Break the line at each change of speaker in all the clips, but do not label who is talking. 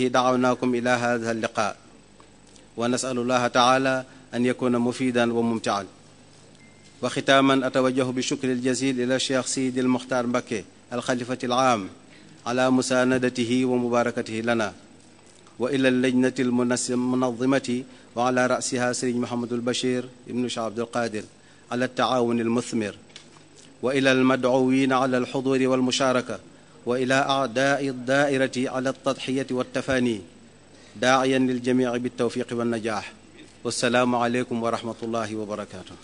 دعوناكم إلى هذا اللقاء ونسأل الله تعالى أن يكون مفيدا وممتعا. وختاما أتوجه بالشكر الجزيل إلى الشيخ سيدي المختار مبكي الخليفة العام على مساندته ومباركته لنا، وإلى اللجنة المنظمة وعلى رأسها سيد محمد البشير ابن شيخ عبد القادر على التعاون المثمر، وإلى المدعوين على الحضور والمشاركة، وإلى أعداء الدائرة على التضحية والتفاني، داعيا للجميع بالتوفيق والنجاح. والسلام عليكم ورحمة الله وبركاته.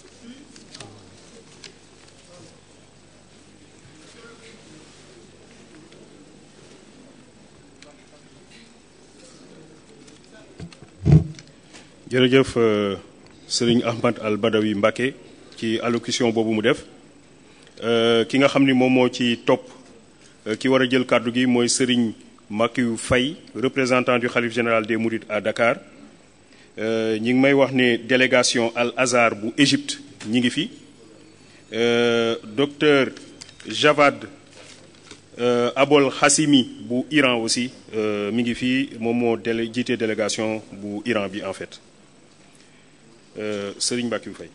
jërëjëf Serigne Ahmad Al Badawi Mbacké ci allocution boobu mu def. Ki nga xam ni moom moo ci topp ki war a jël kàddu gi mooy Serigne Makiou Faye, représentant du khalife général des Mourides à Dakar. ñi ngi may wax ne délégation Al Azhar bu Égypte ñi ngi fi. Docteur Javad Abol Hassimi bu Iran aussi mi ngi fi, moom moo jiite délégation bu Iran bi en fait. Serigne Makiou Faye.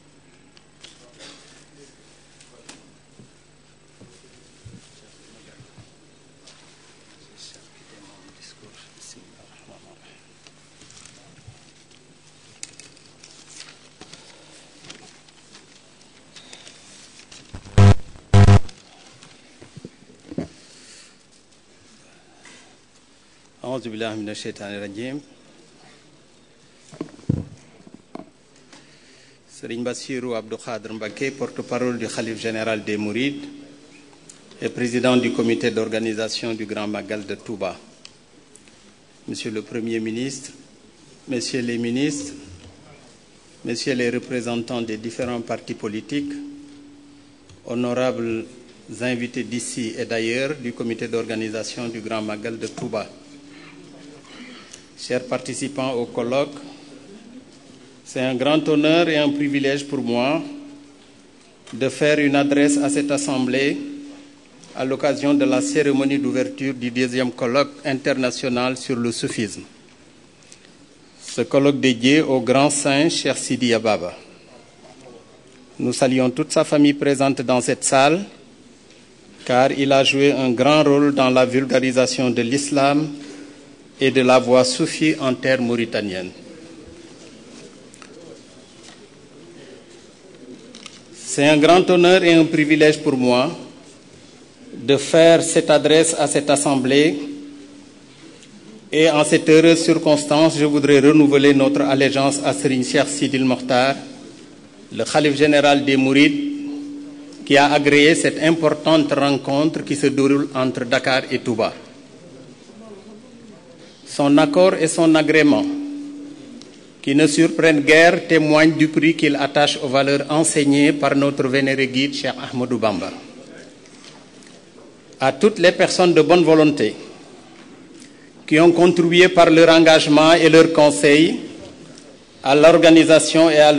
أعوذ بالله من الشيطان الرجيم. Serigne Bassirou Abdou Khadr Mbacké, porte-parole du khalife général des Mourides et président du comité d'organisation du Grand Magal de Touba. Monsieur le Premier ministre, Messieurs les ministres, Messieurs les représentants des différents partis politiques, honorables invités d'ici et d'ailleurs du comité d'organisation du Grand Magal de Touba, chers participants au colloque, c'est un grand honneur et un privilège pour moi de faire une adresse à cette assemblée à l'occasion de la cérémonie d'ouverture du 2e colloque international sur le soufisme. Ce colloque dédié au grand saint Cheikh Sidi Baba. Nous saluons toute sa famille présente dans cette salle, car il a joué un grand rôle dans la vulgarisation de l'islam et de la voie soufie en terre mauritanienne. C'est un grand honneur et un privilège pour moi de faire cette adresse à cette assemblée, et en cette heureuse circonstance, je voudrais renouveler notre allégeance à Serigne Cheikh Sidil Mokhtar, le khalife général des Mourides, qui a agréé cette importante rencontre qui se déroule entre Dakar et Touba. Son accord et son agrément, qui ne surprennent guère, témoignent du prix qu'il attache aux valeurs enseignées par notre vénéré guide Cheikh Ahmadou Bamba. À toutes les personnes de bonne volonté qui ont contribué par leur engagement et leurs conseils à l'organisation et à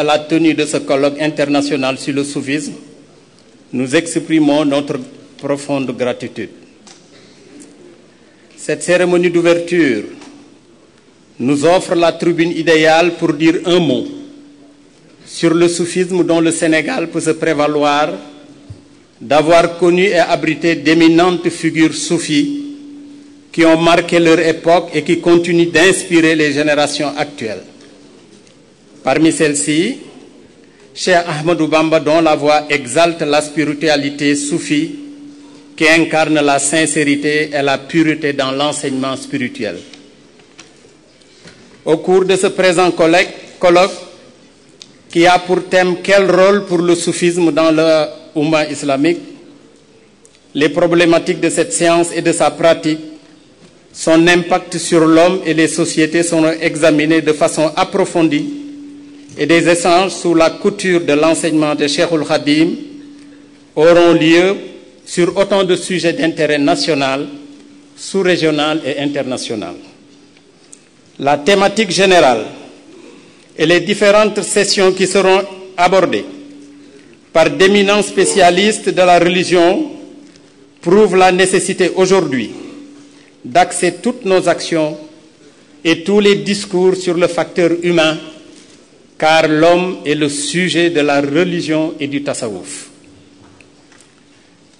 la tenue de ce colloque international sur le soufisme, nous exprimons notre profonde gratitude. Cette cérémonie d'ouverture nous offre la tribune idéale pour dire un mot sur le soufisme dont le Sénégal peut se prévaloir d'avoir connu et abrité d'éminentes figures soufis qui ont marqué leur époque et qui continuent d'inspirer les générations actuelles. Parmi celles-ci, Cheikh Ahmadou Bamba, dont la voix exalte la spiritualité soufie qui incarne la sincérité et la pureté dans l'enseignement spirituel. Au cours de ce présent colloque, qui a pour thème « Quel rôle pour le soufisme dans le Oumma islamique ?», les problématiques de cette science et de sa pratique, son impact sur l'homme et les sociétés sont examinées de façon approfondie, et des échanges sous la couture de l'enseignement de Cheikhoul Khadim auront lieu sur autant de sujets d'intérêt national, sous-régional et international. La thématique générale et les différentes sessions qui seront abordées par d'éminents spécialistes de la religion prouvent la nécessité aujourd'hui d'axer toutes nos actions et tous les discours sur le facteur humain, car l'homme est le sujet de la religion et du tasawwuf.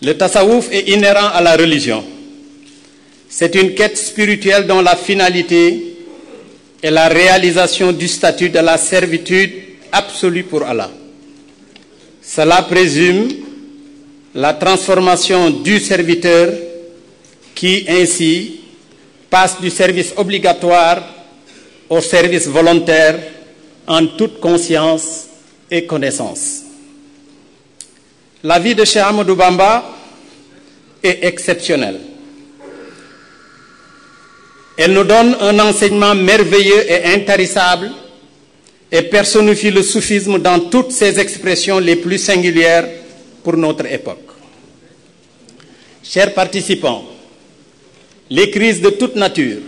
Le tasawwuf est inhérent à la religion. C'est une quête spirituelle dont la finalité est la réalisation du statut de la servitude absolue pour Allah. Cela présume la transformation du serviteur qui ainsi passe du service obligatoire au service volontaire en toute conscience et connaissance. La vie de Cheikh Ahmadou Bamba est exceptionnelle. Elle nous donne un enseignement merveilleux et intarissable et personnifie le soufisme dans toutes ses expressions les plus singulières pour notre époque. Chers participants, les crises de toute nature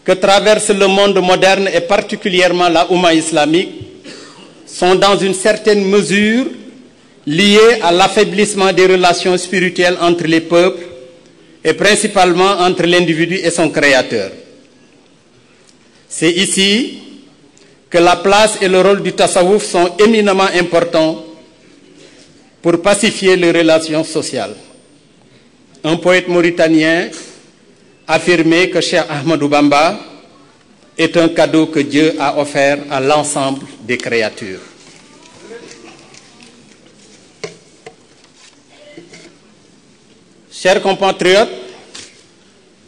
que traverse le monde moderne et particulièrement la Oumma islamique sont dans une certaine mesure liées à l'affaiblissement des relations spirituelles entre les peuples et principalement entre l'individu et son créateur. C'est ici que la place et le rôle du tasawwuf sont éminemment importants pour pacifier les relations sociales. Un poète mauritanien affirmait que Cheikh Ahmadou Bamba est un cadeau que Dieu a offert à l'ensemble des créatures. Chers compatriotes,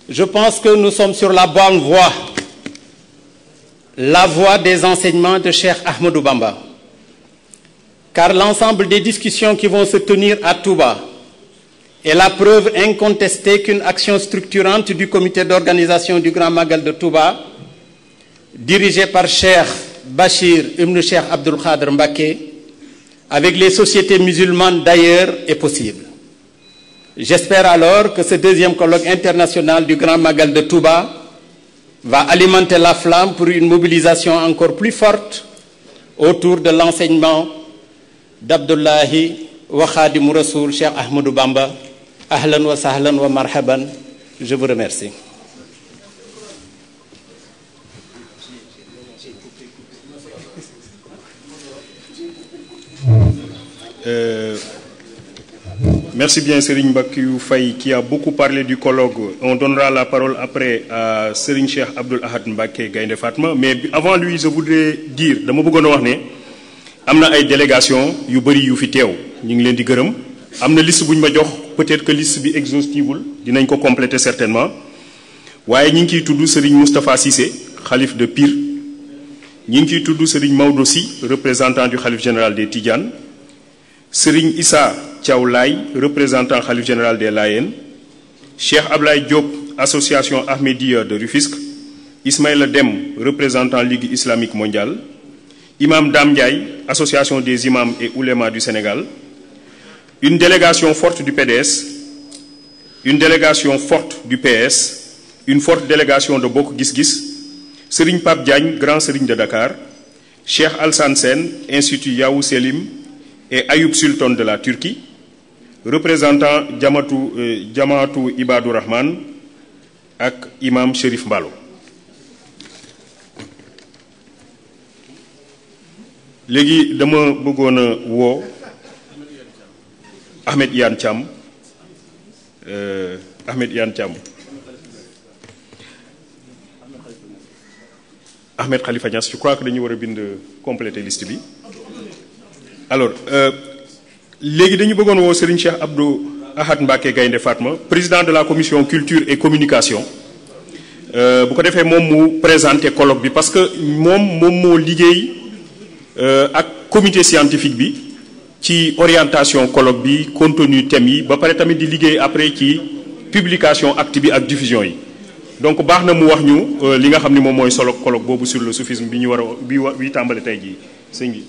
je pense que nous sommes sur la bonne voie, la voie des enseignements de Cheikh Ahmadou Bamba. Car l'ensemble des discussions qui vont se tenir à Touba est la preuve incontestée qu'une action structurante du comité d'organisation du Grand Magal de Touba, dirigé par Cheikh Bachir Ibn Cheikh Abdoul Khadr Mbacké, avec les sociétés musulmanes d'ailleurs, est possible. J'espère alors que ce deuxième colloque international du Grand Magal de Touba va alimenter la flamme pour une mobilisation encore plus forte autour de l'enseignement d'Abdullahi wa Khadimu Rasoul Cheikh Ahmadou Bamba. Ahlan wa sahlan wa marhaban. Je vous remercie.
Merci bien Serigne Mbakiou Faye qui a beaucoup parlé du colloque. On donnera la parole après à Serigne Cheikh Abdoul Ahad Mbacké Gaïndé Fatma. Mais avant lui, je voudrais dire, dama bëggoon wax ne am na ay délégation yu bëri yu fi teew ñu ngi leen di gërëm. Am na liste bu ñu ma jox, peut-être que liste bi exhaustive dinañ ko compléter certainement. waaye ñu ngi ciy tudd Serigne Moustapha Cissé, khalife de Pire. ñu ngi ciy tudd Serigne Maodo Sy, représentant du khalife général des Tidianes. Serigne Issa Thiawlaay, représentant khalife général des Layènes. Cheikh Ablaye Diop, association Ahmadiyya de Rufisque. Ismaïla Dem, représentant Ligue islamique mondiale. Imam Dame Ndiaye, association des imams et oulémas du Sénégal. Une délégation forte du PDS, une délégation forte du PS, une forte délégation de Bokk Gis Gis, Serigne Pape Diagne, grand Serigne de Dakar, Cheikh Alsan Sen, Institut Yahou Selim et Ayoub Sultan de la Turquie, représentant Jamaatu Ibadou Rahman ak Imam Chérif Mballo. Léegi dama bëggoon a woo Ahmed Iyane Thiam Ahmed Khalifa Niass, je crois que dañu war a bind compléter liste bi. Alors léegi dañu bëggoon woo Serigne Cheikh Abdou Ahad Mbacké Gaïndé Fatma, président de la commission culture et communication. Bu ko defee moom mu présenter colloque bi parce que moom moo liggéey ak comité scientifique bi ci orientation colloque bi, contenu thème yi, ba pare tamit di liggéey après ci publication acte bi ak diffusion yi. Donc baax na mu wax ñu li nga xam ni moom mooy solo colloque boobu sur le soufisme bi ñu war a bi tàmbale tey jii sëñ bi.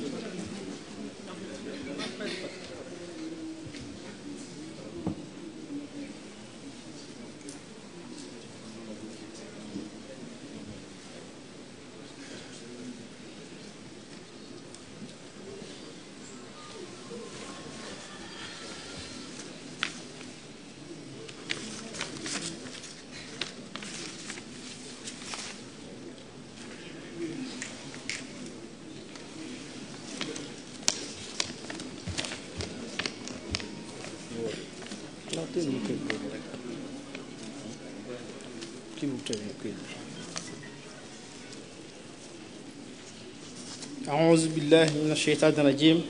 أعوذ بالله من الشيطان الرجيم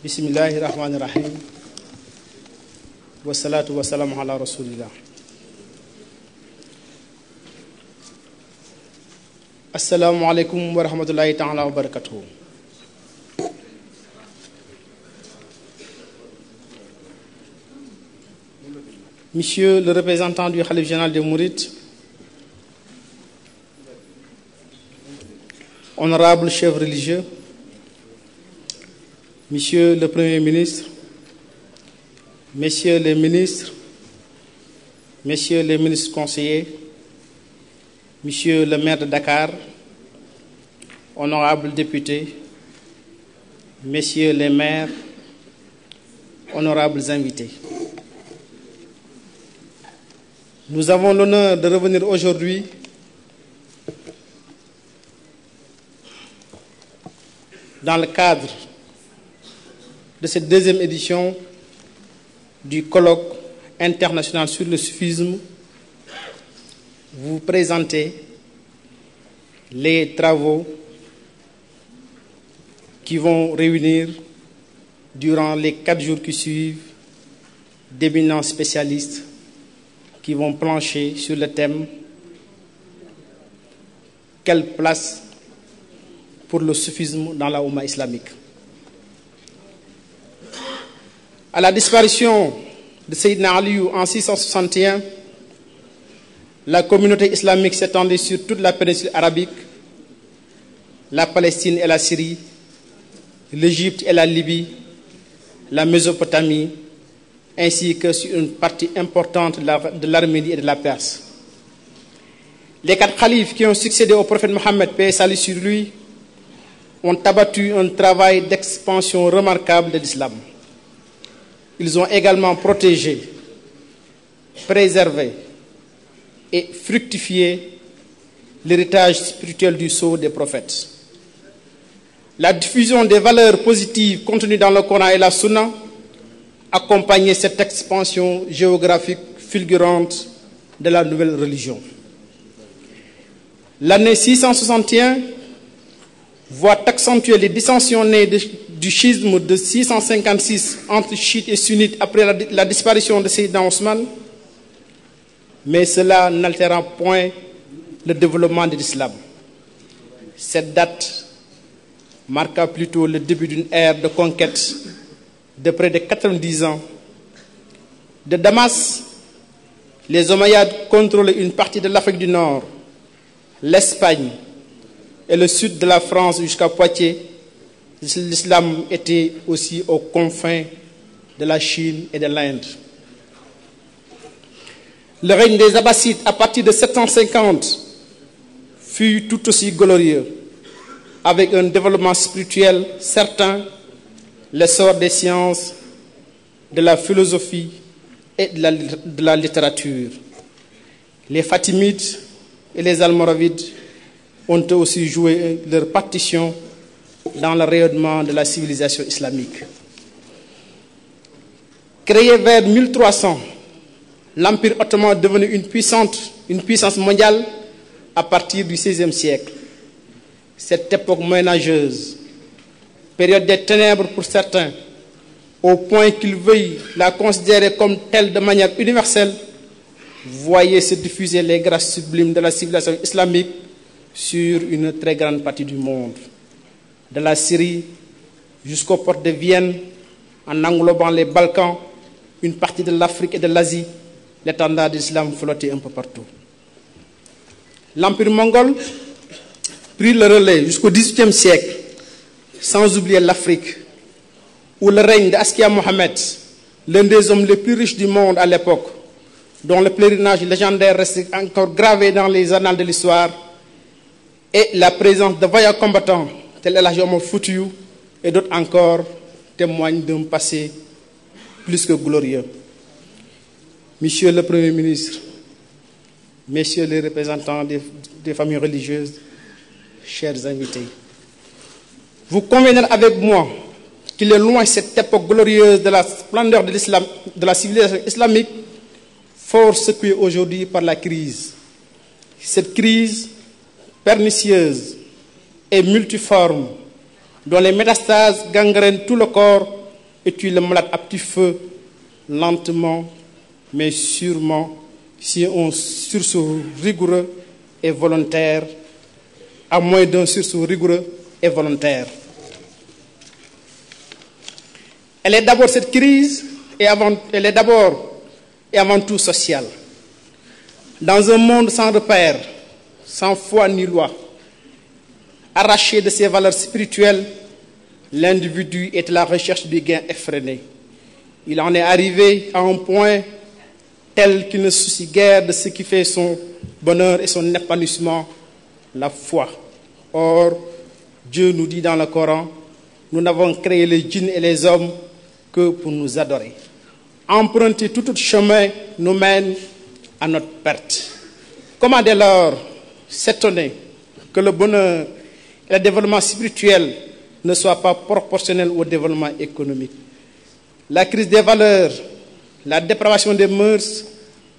بسم الله الرحمن الرحيم والصلاة والسلام على رسول الله. السلام عليكم ورحمة الله تعالى وبركاته. Monsieur le représentant du Khalife général des Mourides, honorables chefs religieux, Monsieur le Premier ministre, Messieurs les ministres, Messieurs les ministres conseillers, Monsieur le maire de Dakar, honorables députés, Messieurs les maires, honorables invités. Nous avons l'honneur de revenir aujourd'hui dans le cadre de cette deuxième édition du colloque international sur le soufisme, vous présenter les travaux qui vont réunir durant les 4 jours qui suivent d'éminents spécialistes qui vont plancher sur le thème « Quelle place pour le soufisme dans la Oumma islamique ?» À la disparition de Sayyidina Aliou en 661, la communauté islamique s'étendait sur toute la péninsule arabique, la Palestine et la Syrie, l'Égypte et la Libye, la Mésopotamie, ainsi que sur une partie importante de l'Arménie et de la Perse. Les 4 khalifes qui ont succédé au prophète Mohammed, paix et salut sur lui, ont abattu un travail d'expansion remarquable de l'islam. Ils ont également protégé, préservé et fructifié l'héritage spirituel du sceau des prophètes. La diffusion des valeurs positives contenues dans le Coran et la Sunna accompagnait cette expansion géographique fulgurante de la nouvelle religion. L'année 661 voit accentuer les dissensions nées du schisme de 656 entre chiites et sunnites après la disparition de Sayyidina Ousmane, mais cela n'altérera point le développement de l'islam. Cette date marqua plutôt le début d'une ère de conquête de près de 90 ans. De Damas, les Omeyyades contrôlaient une partie de l'Afrique du Nord, l'Espagne et le sud de la France jusqu'à Poitiers. L'islam était aussi aux confins de la Chine et de l'Inde. Le règne des Abbassides à partir de 750 fut tout aussi glorieux, avec un développement spirituel certain, l'essor des sciences, de la philosophie et de la littérature. Les Fatimides et les Almoravides ont aussi joué leur partition dans le rayonnement de la civilisation islamique. Créé vers 1300, l'Empire ottoman est devenu une puissance mondiale à partir du XVIe siècle. Cette époque moyenâgeuse, période des ténèbres pour certains, au point qu'ils veuillent la considérer comme telle de manière universelle, voyait se diffuser les grâces sublimes de la civilisation islamique sur une très grande partie du monde, de la Syrie jusqu'aux portes de Vienne, en englobant les Balkans, une partie de l'Afrique et de l'Asie. L'étendard de l'islam flottait un peu partout. L'Empire mongol prit le relais jusqu'au XVIIIe siècle, sans oublier l'Afrique, où le règne d'Askia Mohammed, l'un des hommes les plus riches du monde à l'époque, dont le pèlerinage légendaire reste encore gravé dans les annales de l'histoire, et la présence de vaillants combattants tels El Hadji Omar Foutiyou et d'autres encore témoignent d'un passé plus que glorieux. Monsieur le Premier ministre, Messieurs les représentants des familles religieuses, chers invités, vous conviendrez avec moi qu'il est loin cette époque glorieuse de la splendeur de l'islam, de la civilisation islamique, fort secoué aujourd'hui par la crise. Cette crise pernicieuse et multiforme, dont les métastases gangrènent tout le corps et tuent le malade à petit feu, lentement mais sûrement, si un sursaut rigoureux et volontaire, à moins d'un sursaut rigoureux et volontaire. Elle est d'abord cette crise, elle est d'abord et avant tout sociale. Dans un monde sans repère, sans foi ni loi, arraché de ses valeurs spirituelles, l'individu est à la recherche du gain effréné. Il en est arrivé à un point tel qu'il ne se soucie guère de ce qui fait son bonheur et son épanouissement, la foi. Or, Dieu nous dit dans le Coran, nous n'avons créé les djinns et les hommes que pour nous adorer. Emprunter tout autre chemin nous mène à notre perte. Comment dès lors s'étonner que le bonheur et le développement spirituel ne soient pas proportionnels au développement économique? La crise des valeurs, la dépravation des mœurs,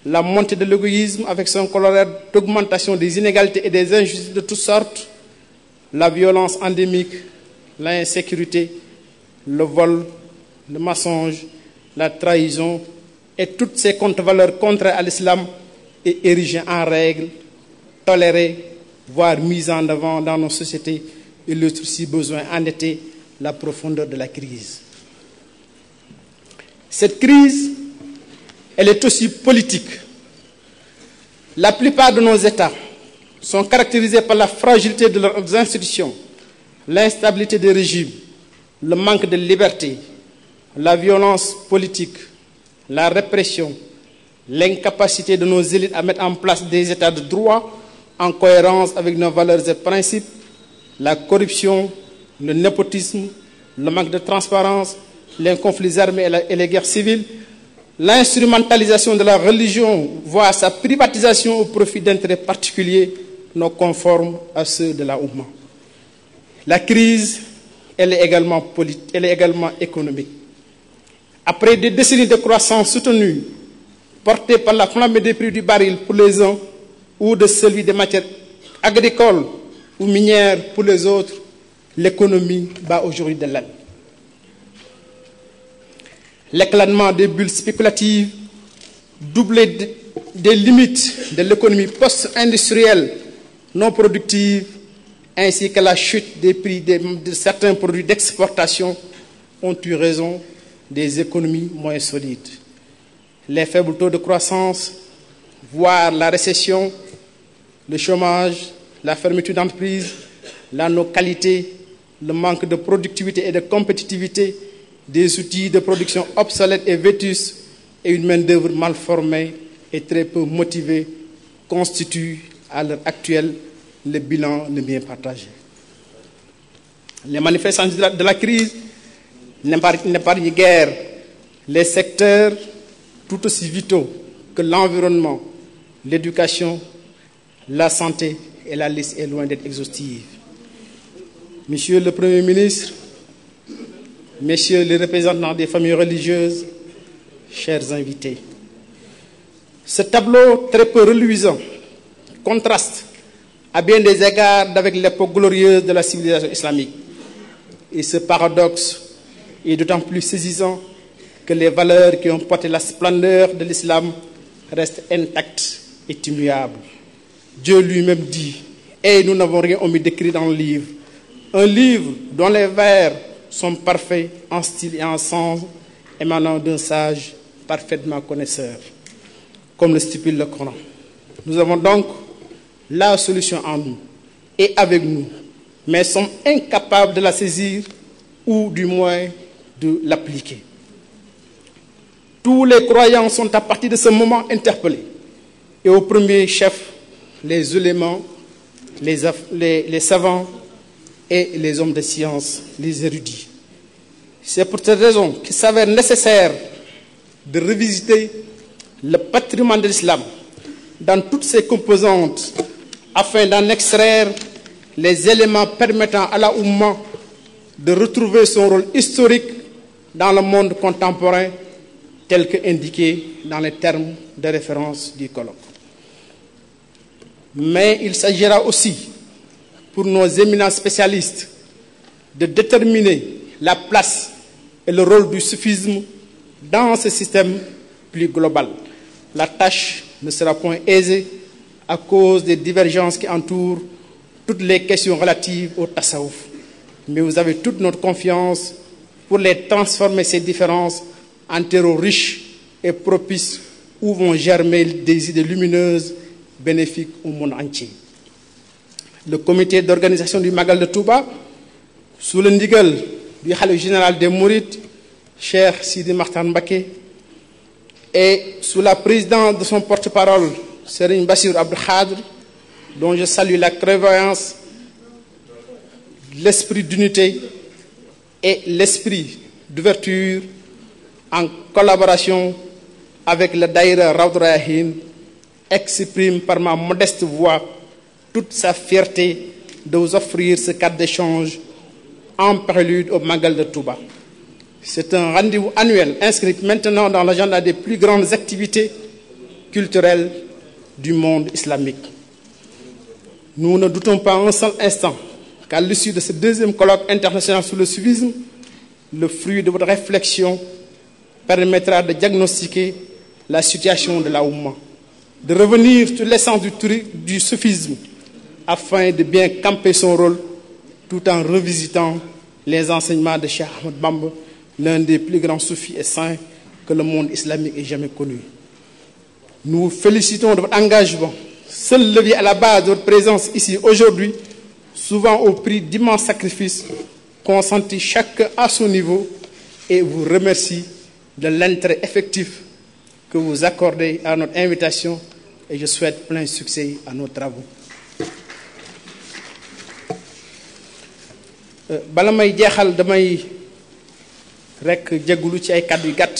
la montée de l'égoïsme avec son corollaire d'augmentation des inégalités et des injustices de toutes sortes, la violence endémique, l'insécurité, le vol, le mensonge, la trahison et toutes ces contre-valeurs contraires à l'islam et érigées en règle, tolérées, voire mises en avant dans nos sociétés, illustrent si besoin en était la profondeur de la crise. Cette crise, elle est aussi politique. La plupart de nos États sont caractérisés par la fragilité de leurs institutions, l'instabilité des régimes, le manque de liberté, la violence politique, la répression, l'incapacité de nos élites à mettre en place des États de droit en cohérence avec nos valeurs et principes, la corruption, le népotisme, le manque de transparence, les conflits armés et les guerres civiles, l'instrumentalisation de la religion, voire sa privatisation au profit d'intérêts particuliers non conformes à ceux de la Oumma. La crise, elle est également politique, elle est également économique. Après des décennies de croissance soutenue, portée par la flambée des prix du baril pour les uns ou de celui des matières agricoles ou minières pour les autres, l'économie bat aujourd'hui de l'aile. L'éclatement des bulles spéculatives, doublé des limites de l'économie post-industrielle non productive, ainsi que la chute des prix de certains produits d'exportation ont eu raison des économies moins solides. Les faibles taux de croissance, voire la récession, le chômage, la fermeture d'entreprises, la non-qualité, le manque de productivité et de compétitivité, des outils de production obsolètes et vétustes et une main-d'œuvre mal formée et très peu motivée constituent à l'heure actuelle le bilan le mieux partagé. Les manifestations de la crise n'épargnent guère les secteurs tout aussi vitaux que l'environnement, l'éducation, la santé, et la liste est loin d'être exhaustive. Monsieur le Premier ministre, Messieurs les représentants des familles religieuses, chers invités, ce tableau très peu reluisant contraste à bien des égards avec l'époque glorieuse de la civilisation islamique. Et ce paradoxe est d'autant plus saisissant que les valeurs qui ont porté la splendeur de l'islam restent intactes et immuables. Dieu lui-même dit, et nous n'avons rien omis d'écrire dans le livre, un livre dont les vers sont parfaits en style et en sens, émanant d'un sage parfaitement connaisseur, comme le stipule le Coran. Nous avons donc la solution en nous et avec nous, mais sommes incapables de la saisir ou du moins de l'appliquer. Tous les croyants sont à partir de ce moment interpellés, et au premier chef, les ulémas, les savants et les hommes de science, les érudits. C'est pour cette raison qu'il s'avère nécessaire de revisiter le patrimoine de l'islam dans toutes ses composantes afin d'en extraire les éléments permettant à la Oumma de retrouver son rôle historique dans le monde contemporain tel que indiqué dans les termes de référence du colloque. Mais il s'agira aussi, pour nos éminents spécialistes, de déterminer la place et le rôle du soufisme dans ce système plus global. La tâche ne sera point aisée à cause des divergences qui entourent toutes les questions relatives au tasawuf. Mais vous avez toute notre confiance pour les transformer, ces différences, en terreau riche et propice où vont germer des idées lumineuses bénéfiques au monde entier. Le comité d'organisation du Magal de Touba, sous le ndigal du khalife général des Mourides, Cheikh Sidi Makhtar Mbacké, et sous la présidence de son porte-parole, Serigne Bassirou Abdou Khadre, dont je salue la clairvoyance, l'esprit d'unité et l'esprit d'ouverture, en collaboration avec le Daïra Rawdu Rayaahin, exprime par ma modeste voix toute sa fierté de vous offrir ce cadre d'échange en prélude au Magal de Touba. C'est un rendez-vous annuel inscrit maintenant dans l'agenda des plus grandes activités culturelles du monde islamique. Nous ne doutons pas un seul instant qu'à l'issue de ce deuxième colloque international sur le soufisme, le fruit de votre réflexion permettra de diagnostiquer la situation de la Oumma, de revenir sur l'essence du soufisme afin de bien camper son rôle tout en revisitant les enseignements de Cheikh Ahmad Bamba, l'un des plus grands soufis et saints que le monde islamique ait jamais connu. Nous vous félicitons de votre engagement, seul levier à la base de votre présence ici aujourd'hui, souvent au prix d'immenses sacrifices consentis chacun à son niveau, et vous remercie de l'intérêt effectif que vous accordez à notre invitation, et je souhaite plein succès à nos travaux. Bala may jeexal damay rekk jéggulu ci ay kàddu yu gàtt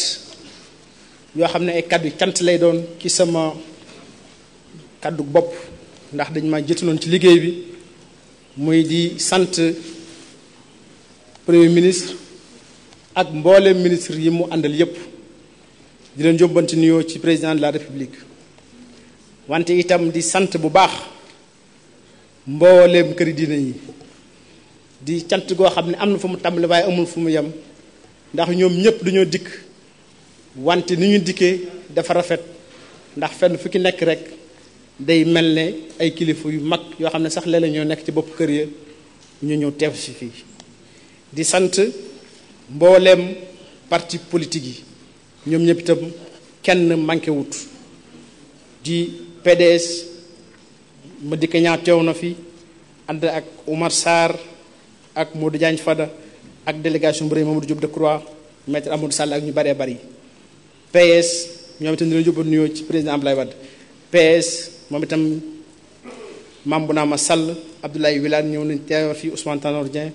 yoo xam ne ay kàddu yu cant lay doon ci sama kàddu bopp ndax dañ ma jëtaloon ci liggéey bi muy di sant premier ministre ak mbooleem ministre yi mu àndal yépp di leen yóbbante nuyoo ci président de la république wante itam di sant bu baax mbooleem këri diine yi di cant goo xam ne am na fu mu tàmbali waaye amul fu mu yem ndax ñoom ñëpp dañoo dikk wante ni ñu dikkee dafa rafet ndax fenn fu ki nekk rek day mel ne ay kilifa yu mag yoo xam ne sax léeg-léeg ñoo nekk ci bopp kër ya ñu ñëw teew si fii di sant mbooleem parti politique yi ñoom ñëpp itam kenn manqué wut di PDS ma dikk ñaa teew na fi ànd ak Oumar Sarr ak Modou Diagne Fada ak délégation bu rëy Mamadou Diop Decroix maître Amadou Sall ak ñu bëree bëri PS ñoom itam dina yóbbu nuyoo ci président Abdoulaye Wade PS moom itam Mame Bounama Sall Abdoulaye Wilane ñëw nañ teewal fii Ousmane Tanor Dieng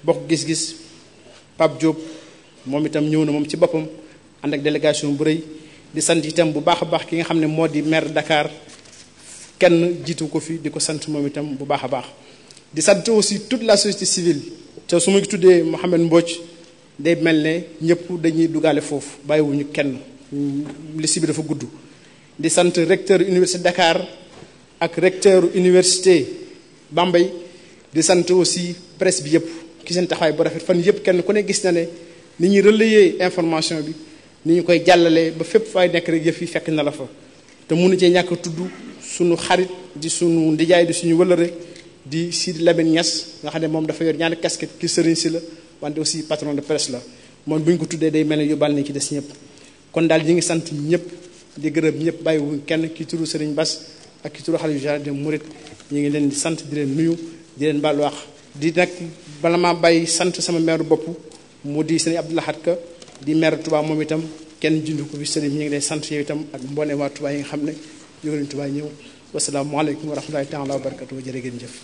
bokk gis-gis Pape Diop moom itam ñëw na moom ci boppam ànd ak délégation bu rëy di sant itam bu baax a baax ki nga xam ne moo di maire Dakar kenn jiitu ko fi di ko sant moom itam bu baax a baax di sant aussi toute la société civile te su ma tuddee Mouhamed Mbodj day mel ne ñëpp dañuy dugaale foofu bàyyiwuñu kenn liste bi dafa gudd di sant recteur université Dakar ak recteur université Bambey di sant aussi presse bi yëpp ki seen taxawaay bu rafet fan yëpp kenn ku ne gis na ne ni ñuy relayer information bi ni ñu koy jàllalee ba fépp fay nekk rek yëf yi fekk na la fa te mënu cee ñàkk tudd suñu xarit di suñu ndijaay di suñu wëlëre di Sidi Lamine Niass nga xam ne moom dafa yor ñaari casquette ki sëriñ si la wante aussi patron de presse la moom bu ñu ko tuddee day mel ne yóbbaal nañ ci des ñëpp kon daal ñi ngi sant ñëpp di gërëm ñëpp bàyyiwuñ kenn ki turu sëriñ Bass ak ki turu xalifa général des Mourides ñu ngi leen di sant di leen nuyu di leen baal wax di nag bala maa bàyyi sant sama maire bopp mu di sëriñ Abdou Lahad Ka di maire Touba moom itam kenn jundu ko fi sëriñ ñu ngi lay sant yow itam ak mbooleem waa Touba yi nga xam ne jóge nañ Touba ñëw wasalaamualeykum wa rahmatullahi taala wa barakatuh jërë ngeen jëf.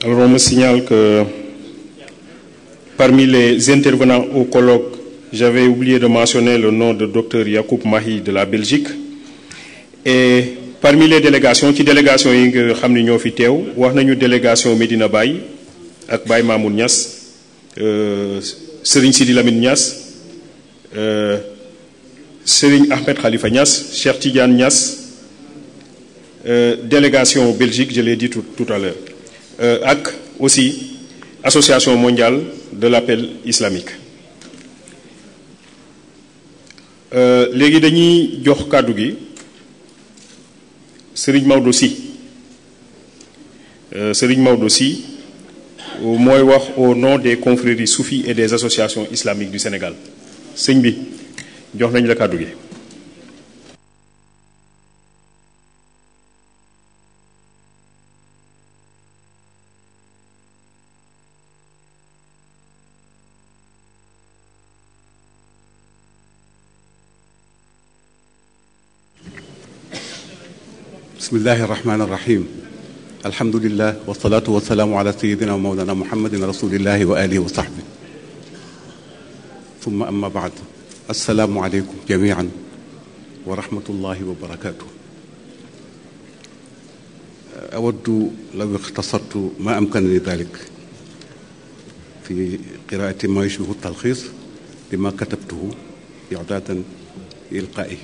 Alors on me signale que parmi les intervenants au colloque, j'avais oublié de mentionner le nom de Dr Yacoub Mahi de la Belgique et parmi les délégations ci délégation yi nga xam ni ñoo fi teew wax nañu délégation Medina Baye ak Baye Mamoun Niass Serigne Sidi Lamine Niass Serigne Ahmed Khalifa Niass Cheikh Tidiane Niass délégation Belgique je l'ai dit tout à l'heure ak aussi association mondiale de l'appel islamique. léegi dañuy jox kàddu gi Serigne Maodo Sy Serigne Maodo Sy mooy wax au nom des confréries soufis et des associations islamiques du Sénégal sëñ bi jox nañ la kàddu gi.
بسم الله الرحمن الرحيم الحمد لله والصلاة والسلام على سيدنا ومولانا محمد رسول الله وآله وصحبه ثم أما بعد السلام عليكم جميعا ورحمة الله وبركاته. أود لو اختصرت ما أمكنني ذلك في قراءة ما يشبه التلخيص لما كتبته إعدادا لإلقائه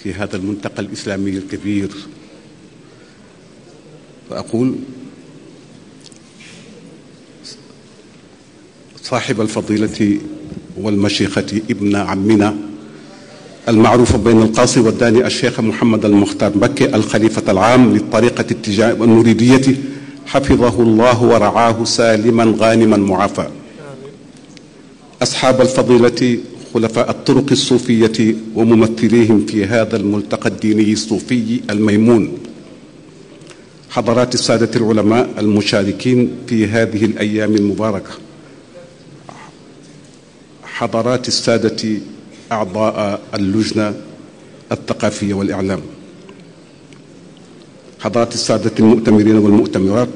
في هذا الملتقى الإسلامي الكبير. فأقول صاحب الفضيلة والمشيخة ابن عمنا المعروف بين القاصي والداني الشيخ محمد المختار مكي الخليفة العام للطريقة المريدية حفظه الله ورعاه سالما غانما معافى. أصحاب الفضيلة خلفاء الطرق الصوفية وممثليهم في هذا الملتقى الديني الصوفي الميمون، حضرات السادة العلماء المشاركين في هذه الأيام المباركة، حضرات السادة أعضاء اللجنة الثقافية والإعلام، حضرات السادة المؤتمرين والمؤتمرات،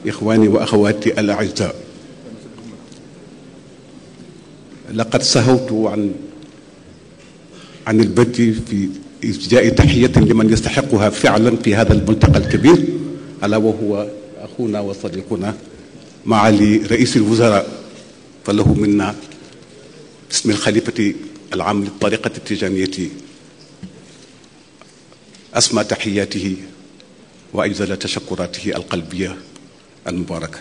إخواني وأخواتي الأعزاء، لقد سهوت عن البدء في إسجاء تحية لمن يستحقها فعلا في هذا الملتقى الكبير، ألا وهو أخونا وصديقنا معالي رئيس الوزراء، فله منا باسم الخليفة العام للطريقة التجانية أسمى تحياته وأجزل تشكراته القلبية المباركة.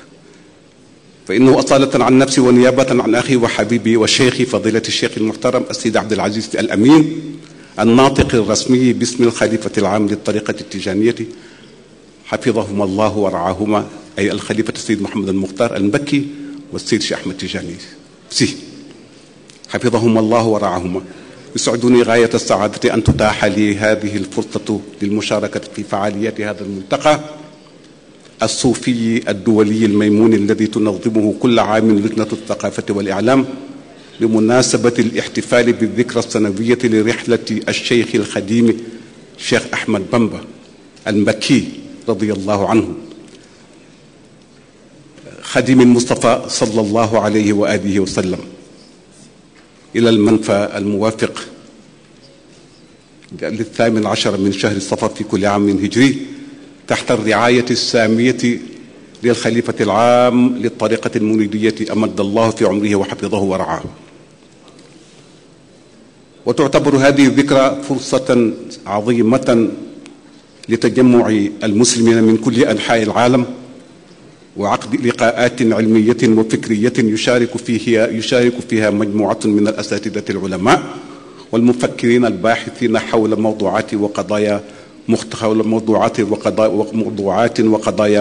فإنه أصالة عن نفسي ونيابة عن أخي وحبيبي وشيخي فضيلة الشيخ المحترم السيد عبد العزيز الأمين الناطق الرسمي باسم الخليفة العام للطريقة التجانية حفظهما الله ورعاهما، أي الخليفة السيد محمد المختار المكي والسيد شيخ أحمد تجاني حفظهما الله ورعاهما. يسعدني غاية السعادة أن تتاح لي هذه الفرصة للمشاركة في فعاليات هذا الملتقى الصوفي الدولي الميمون الذي تنظمه كل عام لجنة الثقافة والإعلام بمناسبة الاحتفال بالذكرى السنوية لرحلة الشيخ الخديم شيخ أحمد بامبا المكي رضي الله عنه، خديم المصطفى صلى الله عليه وآله وسلم، إلى المنفى الموافق 18 من شهر صفر في كل عام هجري تحت الرعاية السامية للخليفة العام للطريقة المريدية أمد الله في عمره وحفظه ورعاه. وتعتبر هذه الذكرى فرصة عظيمة لتجمع المسلمين من كل أنحاء العالم وعقد لقاءات علمية وفكرية يشارك فيها مجموعة من الأساتذة العلماء والمفكرين الباحثين حول موضوعات وقضايا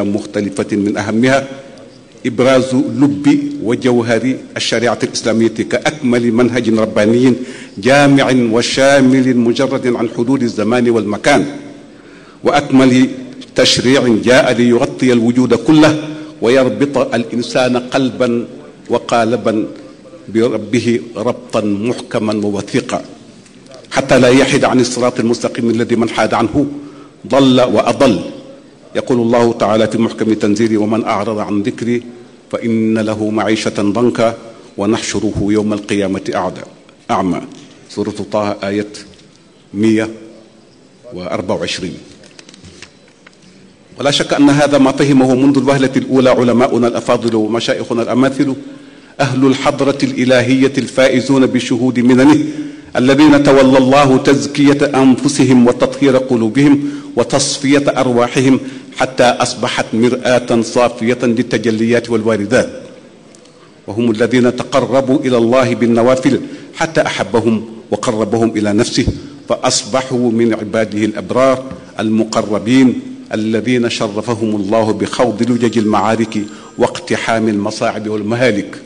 مختلفة، من أهمها إبراز لب وجوهر الشريعة الإسلامية كأكمل منهج رباني جامع وشامل مجرد عن حدود الزمان والمكان، وأكمل تشريع جاء ليغطي الوجود كله ويربط الإنسان قلبا وقالبا بربه ربطا محكما ووثيقا حتى لا يحد عن الصراط المستقيم الذي من حاد عنه ضل وأضل. يقول الله تعالى في محكم تنزيله: ومن أعرض عن ذكري فإن له معيشة ضنكا ونحشره يوم القيامة أعمى. سورة طه آية 100 24. ولا شك أن هذا ما فهمه منذ الوهلة الأولى علماؤنا الأفاضل ومشايخنا الأماثل أهل الحضرة الإلهية الفائزون بشهود مننه الذين تولى الله تزكية أنفسهم وتطهير قلوبهم وتصفية أرواحهم حتى أصبحت مرآة صافية للتجليات والواردات، وهم الذين تقربوا إلى الله بالنوافل حتى أحبهم وقربهم إلى نفسه فأصبحوا من عباده الأبرار المقربين الذين شرفهم الله بخوض لجج المعارك واقتحام المصاعب والمهالك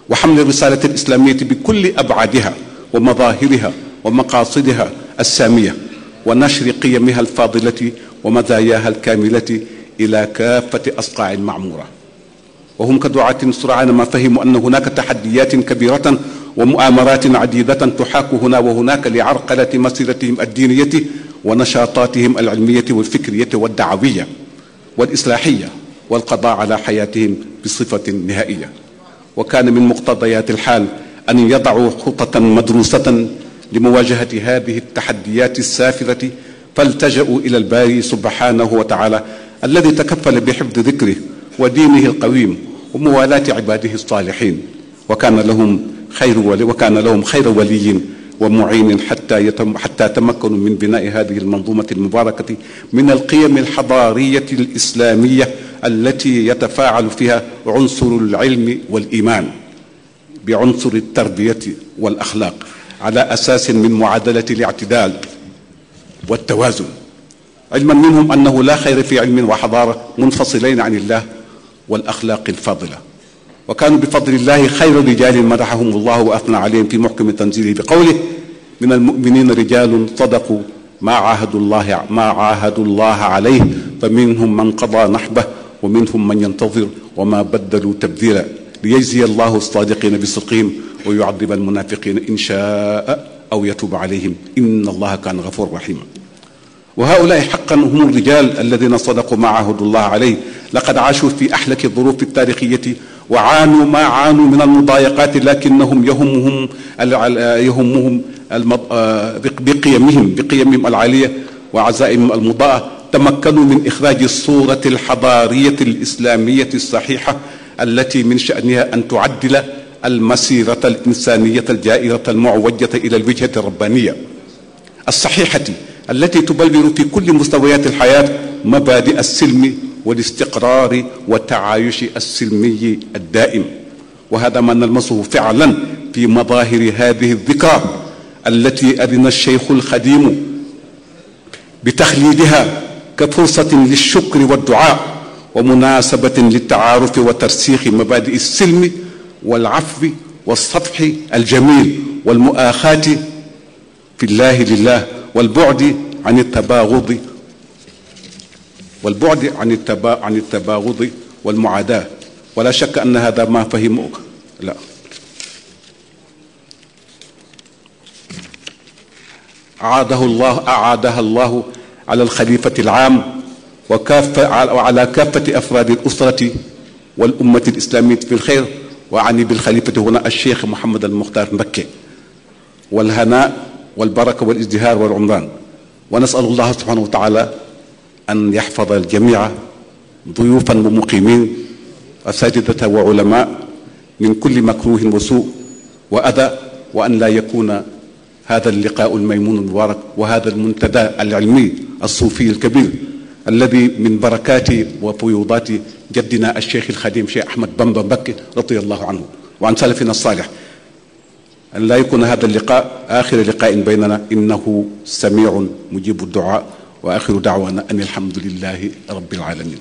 وحمل الرسالة الإسلامية بكل أبعادها ومظاهرها ومقاصدها السامية ونشر قيمها الفاضلة ومزاياها الكاملة إلى كافة أصقاع المعمورة. وهم كدعاة سرعان ما فهموا أن هناك تحديات كبيرة ومؤامرات عديدة تحاك هنا وهناك لعرقلة مسيرتهم الدينية ونشاطاتهم العلمية والفكرية والدعوية والإصلاحية والقضاء على حياتهم بصفة نهائية. وكان من مقتضيات الحال أن يضعوا خطة مدروسة لمواجهة هذه التحديات السافرة، فالتجأوا إلى الباري سبحانه وتعالى الذي تكفل بحفظ ذكره ودينه القويم وموالاة عباده الصالحين، وكان لهم خير ولي ومعين حتى تمكنوا من بناء هذه المنظومة المباركة من القيم الحضارية الإسلامية التي يتفاعل فيها عنصر العلم والإيمان بعنصر التربية والأخلاق على أساس من معادلة الاعتدال والتوازن، علما منهم أنه لا خير في علم وحضارة منفصلين عن الله والأخلاق الفاضلة. وكانوا بفضل الله خير رجال مدحهم الله وأثنى عليهم في محكم تنزيله بقوله: من المؤمنين رجال صدقوا ما عاهدوا الله عليه فمنهم من قضى نحبه ومنهم من ينتظر وما بدلوا تبديلا ليجزي الله الصادقين بصدقهم ويعذب المنافقين إن شاء أو يتوب عليهم إن الله كان غفورا رحيما. وهؤلاء حقا هم الرجال الذين صدقوا ما عاهدوا الله عليه، لقد عاشوا في أحلك الظروف التاريخية وعانوا ما عانوا من المضايقات، لكنهم يهمهم بقيمهم العالية وعزائمهم المضاءة تمكنوا من إخراج الصورة الحضارية الإسلامية الصحيحة التي من شأنها أن تعدل المسيرة الإنسانية الجائرة المعوجة إلى الوجهة الربانية الصحيحة التي تبلور في كل مستويات الحياة مبادئ السلم والاستقرار والتعايش السلمي الدائم. وهذا ما نلمسه فعلا في مظاهر هذه الذكرى التي أذن الشيخ الخديم بتخليدها كفرصة للشكر والدعاء ومناسبة للتعارف وترسيخ مبادئ السلم والعفو والصفح الجميل والمؤاخاة في الله لله والبعد عن التباغض والمعاداة. ولا شك أن هذا ما فهمه أعادها الله على الخليفة العام وعلى كافة أفراد الأسرة والأمة الإسلامية في الخير، وأعني بالخليفة هنا الشيخ محمد المختار مكي، والهناء والبركة والازدهار والعمران. ونسأل الله سبحانه وتعالى أن يحفظ الجميع ضيوفا ومقيمين أساتذة وعلماء من كل مكروه وسوء وأذى، وأن لا يكون هذا اللقاء الميمون المبارك وهذا المنتدى العلمي الصوفي الكبير الذي من بركات وفيوضات جدنا الشيخ الخديم شيخ أحمد بامبا مكي رضي الله عنه وعن سلفنا الصالح، أن لا يكون هذا اللقاء آخر لقاء بيننا، إنه سميع مجيب الدعاء، وآخر دعوانا أن الحمد لله رب العالمين.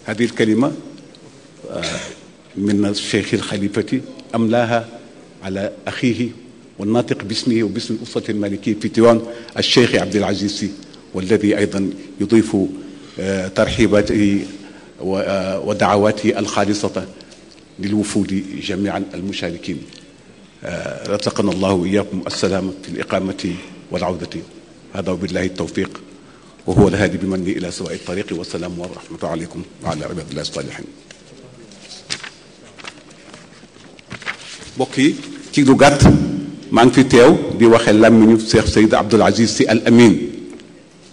هذه الكلمة من الشيخ الخليفة أملاها على أخيه والناطق باسمه وباسم الأسرة المالكية في ديوان الشيخ عبد العزيز، والذي أيضا يضيف ترحيباته ودعواته الخالصة للوفود جميعا المشاركين. رزقنا الله وإياكم السلامة في الإقامة والعودة. هذا وبالله التوفيق، وهو الهادي بمنه إلى سواء الطريق. والسلام ورحمة عليكم وعلى عباد الله الصالحين. mbokk yi ci lu gàtt maa ngi fi teew di waxe làmmiñu Cheikh Seyd Abdoul Aziz Sy Al Amin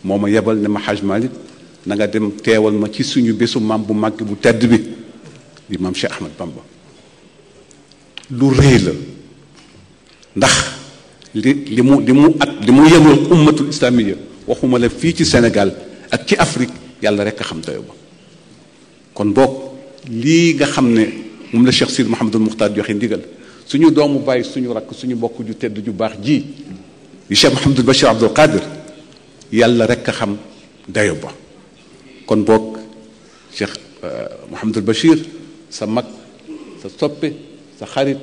moo ma yebal ne ma Haj Malick na nga dem teewal ma ci suñu bésu maam bu màgg bu tedd bi di maam Cheikh Ahmad Bamba lu rëy la ndax li mu yemal ummatul islamiya waxuma la fii ci Sénégal ak ci Afrique yàlla rek a xam dayo ba kon boog lii nga xam ne moom la Cheikh Sidi Mouhamadul Muxtaar joxe ndigal suñu doomu bàyyi suñu rakk suñu bokk ju tedd ju baax ji di Cheikh Mouhamadul Bachir Abdoul Qadir yàlla rek a xam dayo ba kon boog Cheikh Mouhamadul Bachir sa mag sa soppe sa xarit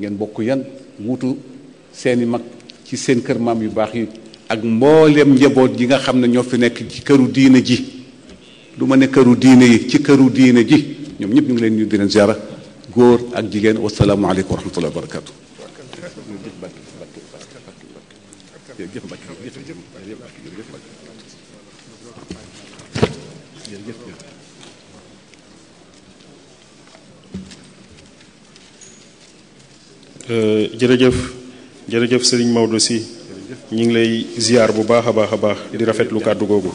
ngeen bokk yan wuutu seeni mag ci seen kër maam yu baax yi ak mbooleem njaboot yi nga xam ne ñoo fi nekk ci këru diine ji du ma ne këru diine yi ci këru diine ji ñoom ñëpp ñu ngi leen ñu di leen ziara góor ak jigéen wasalaamualeykum wa rahmatullahi wa barakatu
jërëjëf Serigne Maodo Sy ñu ngi lay ziar bu baax a baax di rafetlu kàddu googu.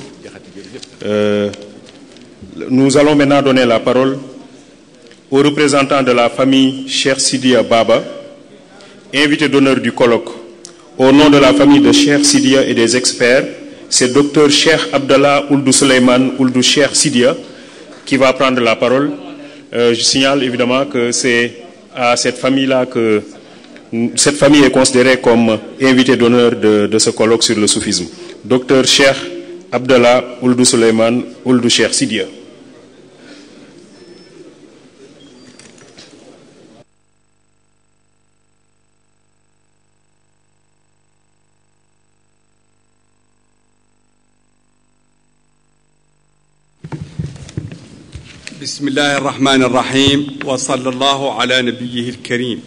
Nous allons maintenant donner la parole aux représentants de la famille Cheikh Sidiya Baba, invité d'honneur du colloque. Au nom de la famille de Cheikh Sidiya et des experts, c'est Dr Cheikh Abdallah Ould Souleymane Ould Cheikh Sidiya qui va prendre la parole. Je signale évidemment que c'est à cette famille-là que cette famille est considérée comme invité d'honneur de ce colloque sur le soufisme. Dr Cheikh Abdallah Ould Souleymane Ould Cheikh Sidiya.
بسم الله الرحمن الرحيم وصلى الله على نبيه الكريم.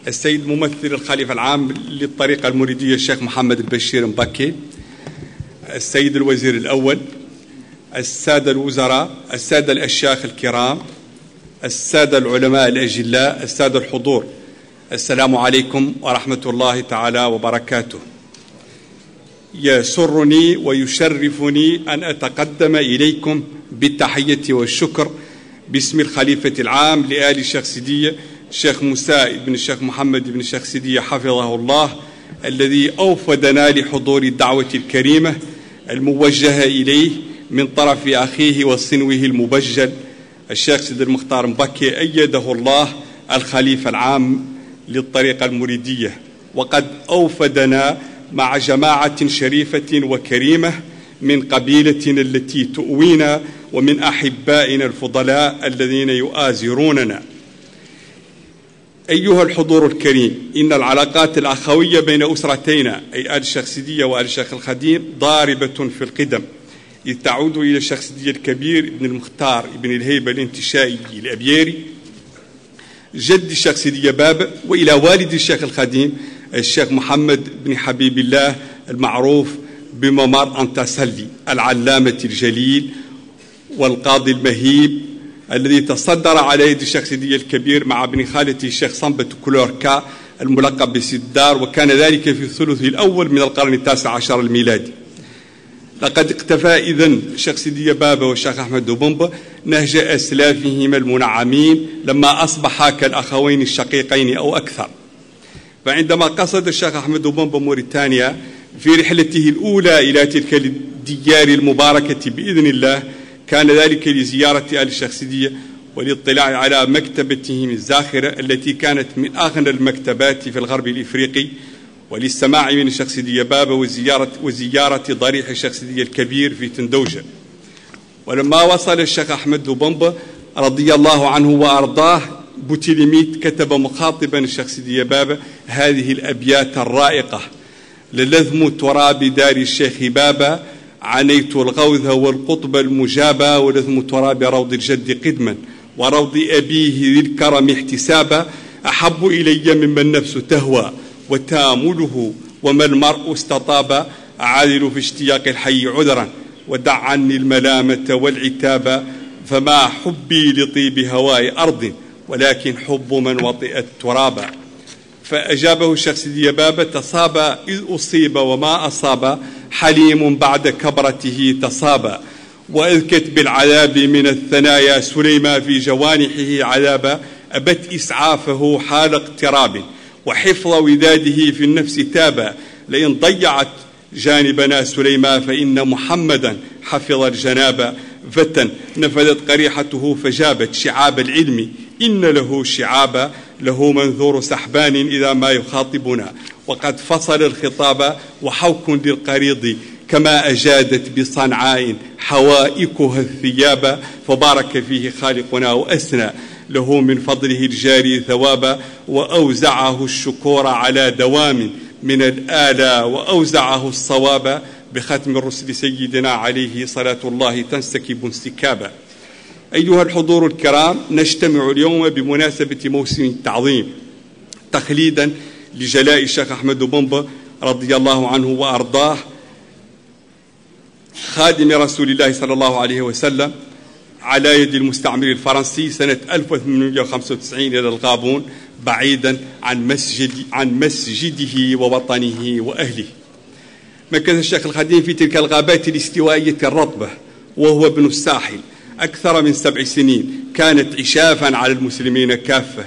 السيد ممثل الخليفة العام للطريقة المريدية الشيخ محمد البشير مبكي، السيد الوزير الأول، السادة الوزراء، السادة الأشياخ الكرام، السادة العلماء الأجلاء، السادة الحضور، السلام عليكم ورحمة الله تعالى وبركاته. يسرني ويشرفني أن أتقدم إليكم بالتحية والشكر باسم الخليفة العام لآل الشيخ سيدية الشيخ موسى بن الشيخ محمد بن الشيخ سيدية حفظه الله، الذي أوفدنا لحضور الدعوة الكريمة الموجهة إليه من طرف أخيه وصنوه المبجل الشيخ سيد المختار مبكي أيده الله الخليفة العام للطريقة المريدية، وقد أوفدنا مع جماعة شريفة وكريمة من قبيلتنا التي تؤوينا ومن أحبائنا الفضلاء الذين يؤازروننا. أيها الحضور الكريم، إن العلاقات الأخوية بين أسرتينا أي آل الشيخ سيدية وآل الشيخ الخديم ضاربة في القدم، إذ تعود إلى الشيخ سيدية الكبير ابن المختار ابن الهيبة الانتشائي الأبياري جد الشيخ سيدية بابا، وإلى والد الشيخ الخديم الشيخ محمد بن حبيب الله المعروف بممر أنتسلي العلامة الجليل والقاضي المهيب الذي تصدر على يد الشيخ سيدي الكبير مع ابن خالته الشيخ صنبة كلوركا الملقب بسدار، وكان ذلك في الثلث الأول من القرن التاسع عشر الميلادي. لقد اقتفى إذن الشيخ سيدي بابا والشيخ أحمد دوبمبا نهج أسلافهما المنعمين لما أصبحا كالأخوين الشقيقين أو أكثر. فعندما قصد الشيخ أحمد دوبمبا موريتانيا في رحلته الأولى إلى تلك الديار المباركة بإذن الله، كان ذلك لزيارة آل الشيخ سيدية والاطلاع على مكتبتهم الزاخرة التي كانت من أغنى المكتبات في الغرب الإفريقي، وللسماع من الشيخ سيدية بابا وزيارة ضريح الشيخ سيدية الكبير في تندوجة. ولما وصل الشيخ أحمد دوبمبا رضي الله عنه وأرضاه بوتيليميت كتب مخاطبا الشيخ سيدية بابا هذه الأبيات الرائقة: للذم تراب دار الشيخ بابا، عنيت الغوث والقطب المجابا، ولذم تراب روض الجد قدما، وروض أبيه ذي الكرم احتسابا، أحب إلي مما النفس تهوى وتامله، وما المرء استطاب، أعادل في اشتياق الحي عذرا، ودع عني الملامة والعتابا، فما حبي لطيب هواء أرض، ولكن حب من وطئ الترابا. فأجابه الشيخ سيدي بابا: تصاب إذ أصيب وما أصاب، حليم بعد كبرته تصاب. وإذ كتب العذاب من الثنايا، سليما في جوانحه عذابا، أبت إسعافه حال اقتراب، وحفظ وداده في النفس تابا. لئن ضيعت جانبنا سليما، فإن محمدا حفظ الجنابا. فتى نفذت قريحته فجابت شعاب العلم، إن له شعابا، له منثور سحبان إذا ما يخاطبنا. وقد فصل الخطاب وحوك للقريض، كما أجادت بصنعاء حوائكها الثياب. فبارك فيه خالقنا وأثنى له من فضله الجاري ثوابا، وأوزعه الشكور على دوام من الآلاء، وأوزعه الصواب بختم الرسل سيدنا عليه صلاة الله تنسكب انسكابا. أيها الحضور الكرام، نجتمع اليوم بمناسبة موسم التعظيم تخليدا لجلاء الشيخ أحمد بومبا رضي الله عنه وأرضاه، خادم رسول الله صلى الله عليه وسلم، على يد المستعمر الفرنسي سنة 1895 إلى الغابون، بعيدا عن مسجده ووطنه وأهله. مكث الشيخ الخديم في تلك الغابات الاستوائية الرطبة وهو ابن الساحل أكثر من 7 سنين، كانت عشافا على المسلمين كافة.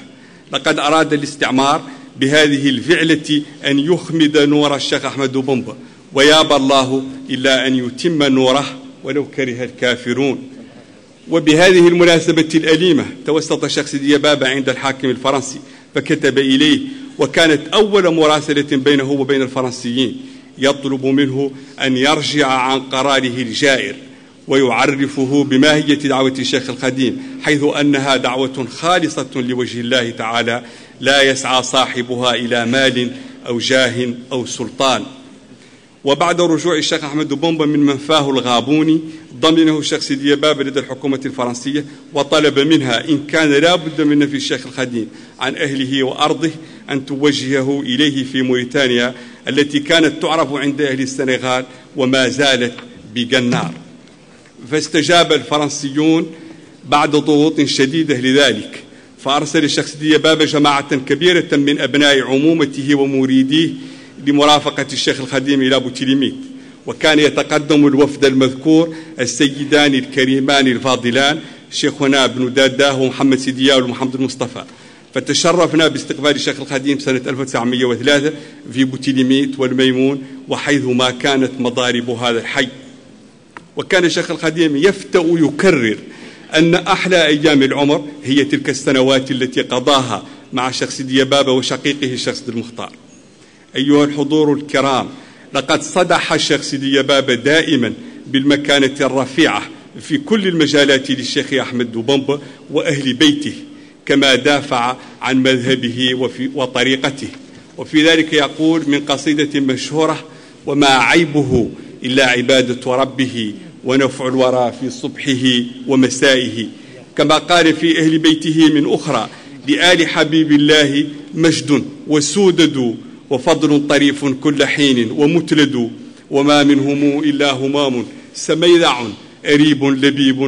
لقد أراد الاستعمار بهذه الفعلة أن يخمد نور الشيخ أحمد بومبا، ويابى الله إلا أن يتم نوره ولو كره الكافرون. وبهذه المناسبة الأليمة توسط الشيخ سيدي بابا عند الحاكم الفرنسي فكتب إليه، وكانت أول مراسلة بينه وبين الفرنسيين، يطلب منه أن يرجع عن قراره الجائر، ويعرفه بماهية دعوة الشيخ الخديم، حيث أنها دعوة خالصة لوجه الله تعالى، لا يسعى صاحبها إلى مال أو جاه أو سلطان. وبعد رجوع الشيخ أحمد بومبا من منفاه الغابوني، ضمنه الشيخ سيدي بابا لدى الحكومة الفرنسية، وطلب منها إن كان لا بد من نفي الشيخ الخديم عن أهله وأرضه أن توجهه إليه في موريتانيا، التي كانت تعرف عند أهل السنغال وما زالت بجنار. فاستجاب الفرنسيون بعد ضغوط شديدة لذلك، فأرسل الشيخ سيدي بابا جماعة كبيرة من أبناء عمومته ومريديه لمرافقة الشيخ الخديم إلى بوتيليميت. وكان يتقدم الوفد المذكور السيدان الكريمان الفاضلان شيخنا ابن داداه ومحمد سيدياو ومحمد المصطفى. فتشرفنا باستقبال الشيخ الخديم سنة 1903 في بوتيليميت والميمون، وحيثما كانت مضارب هذا الحي. وكان الشيخ الخديم يفتأ يكرر أن أحلى أيام العمر هي تلك السنوات التي قضاها مع الشيخ سيدي بابا وشقيقه الشيخ سيد المختار. أيها الحضور الكرام، لقد صدح الشيخ سيدي بابا دائما بالمكانة الرفيعة في كل المجالات للشيخ أحمد بومبا وأهل بيته، كما دافع عن مذهبه وطريقته. وفي ذلك يقول من قصيدة مشهورة: وما عيبه إلا عبادة ربه، ونفع الورى في صبحه ومسائه. كما قال في أهل بيته من أخرى: لآل حبيب الله مجد وسودد، وفضل طريف كل حين ومتلد، وما منهم إلا همام سميذع، أريب لبيب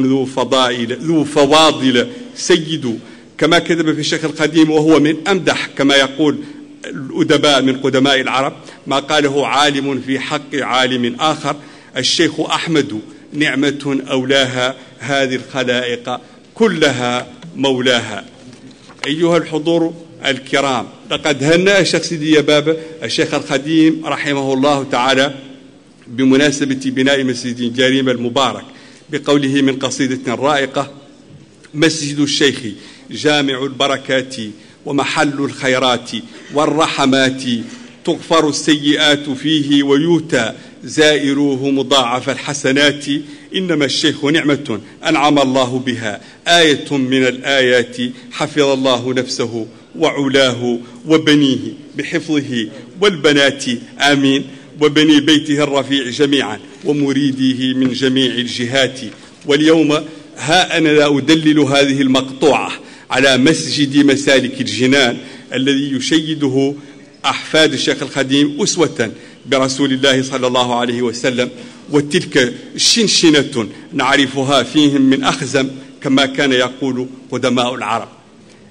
ذو فواضل سيد. كما كتب في الشيخ القديم وهو من أمدح كما يقول الأدباء من قدماء العرب ما قاله عالم في حق عالم آخر: الشيخ أحمد نعمة أولاها، هذه الخلائق كلها مولاها. أيها الحضور الكرام، لقد هنأ الشيخ سيدي بابا الشيخ الخديم رحمه الله تعالى بمناسبة بناء مسجد جريم المبارك بقوله من قصيدة رائقة: مسجد الشيخ جامع البركات، ومحل الخيرات والرحمات، تغفر السيئات فيه ويؤتى زائروه مضاعف الحسنات. إنما الشيخ نعمة أنعم الله بها، آية من الآيات، حفظ الله نفسه وعلاه وبنيه بحفظه والبنات آمين، وبني بيته الرفيع جميعا ومريديه من جميع الجهات. واليوم ها أنا لا أدلل هذه المقطوعة على مسجد مسالك الجنان الذي يشيده أحفاد الشيخ الخديم أسوة برسول الله صلى الله عليه وسلم، وتلك شنشنة نعرفها فيهم من أخزم كما كان يقول قدماء العرب.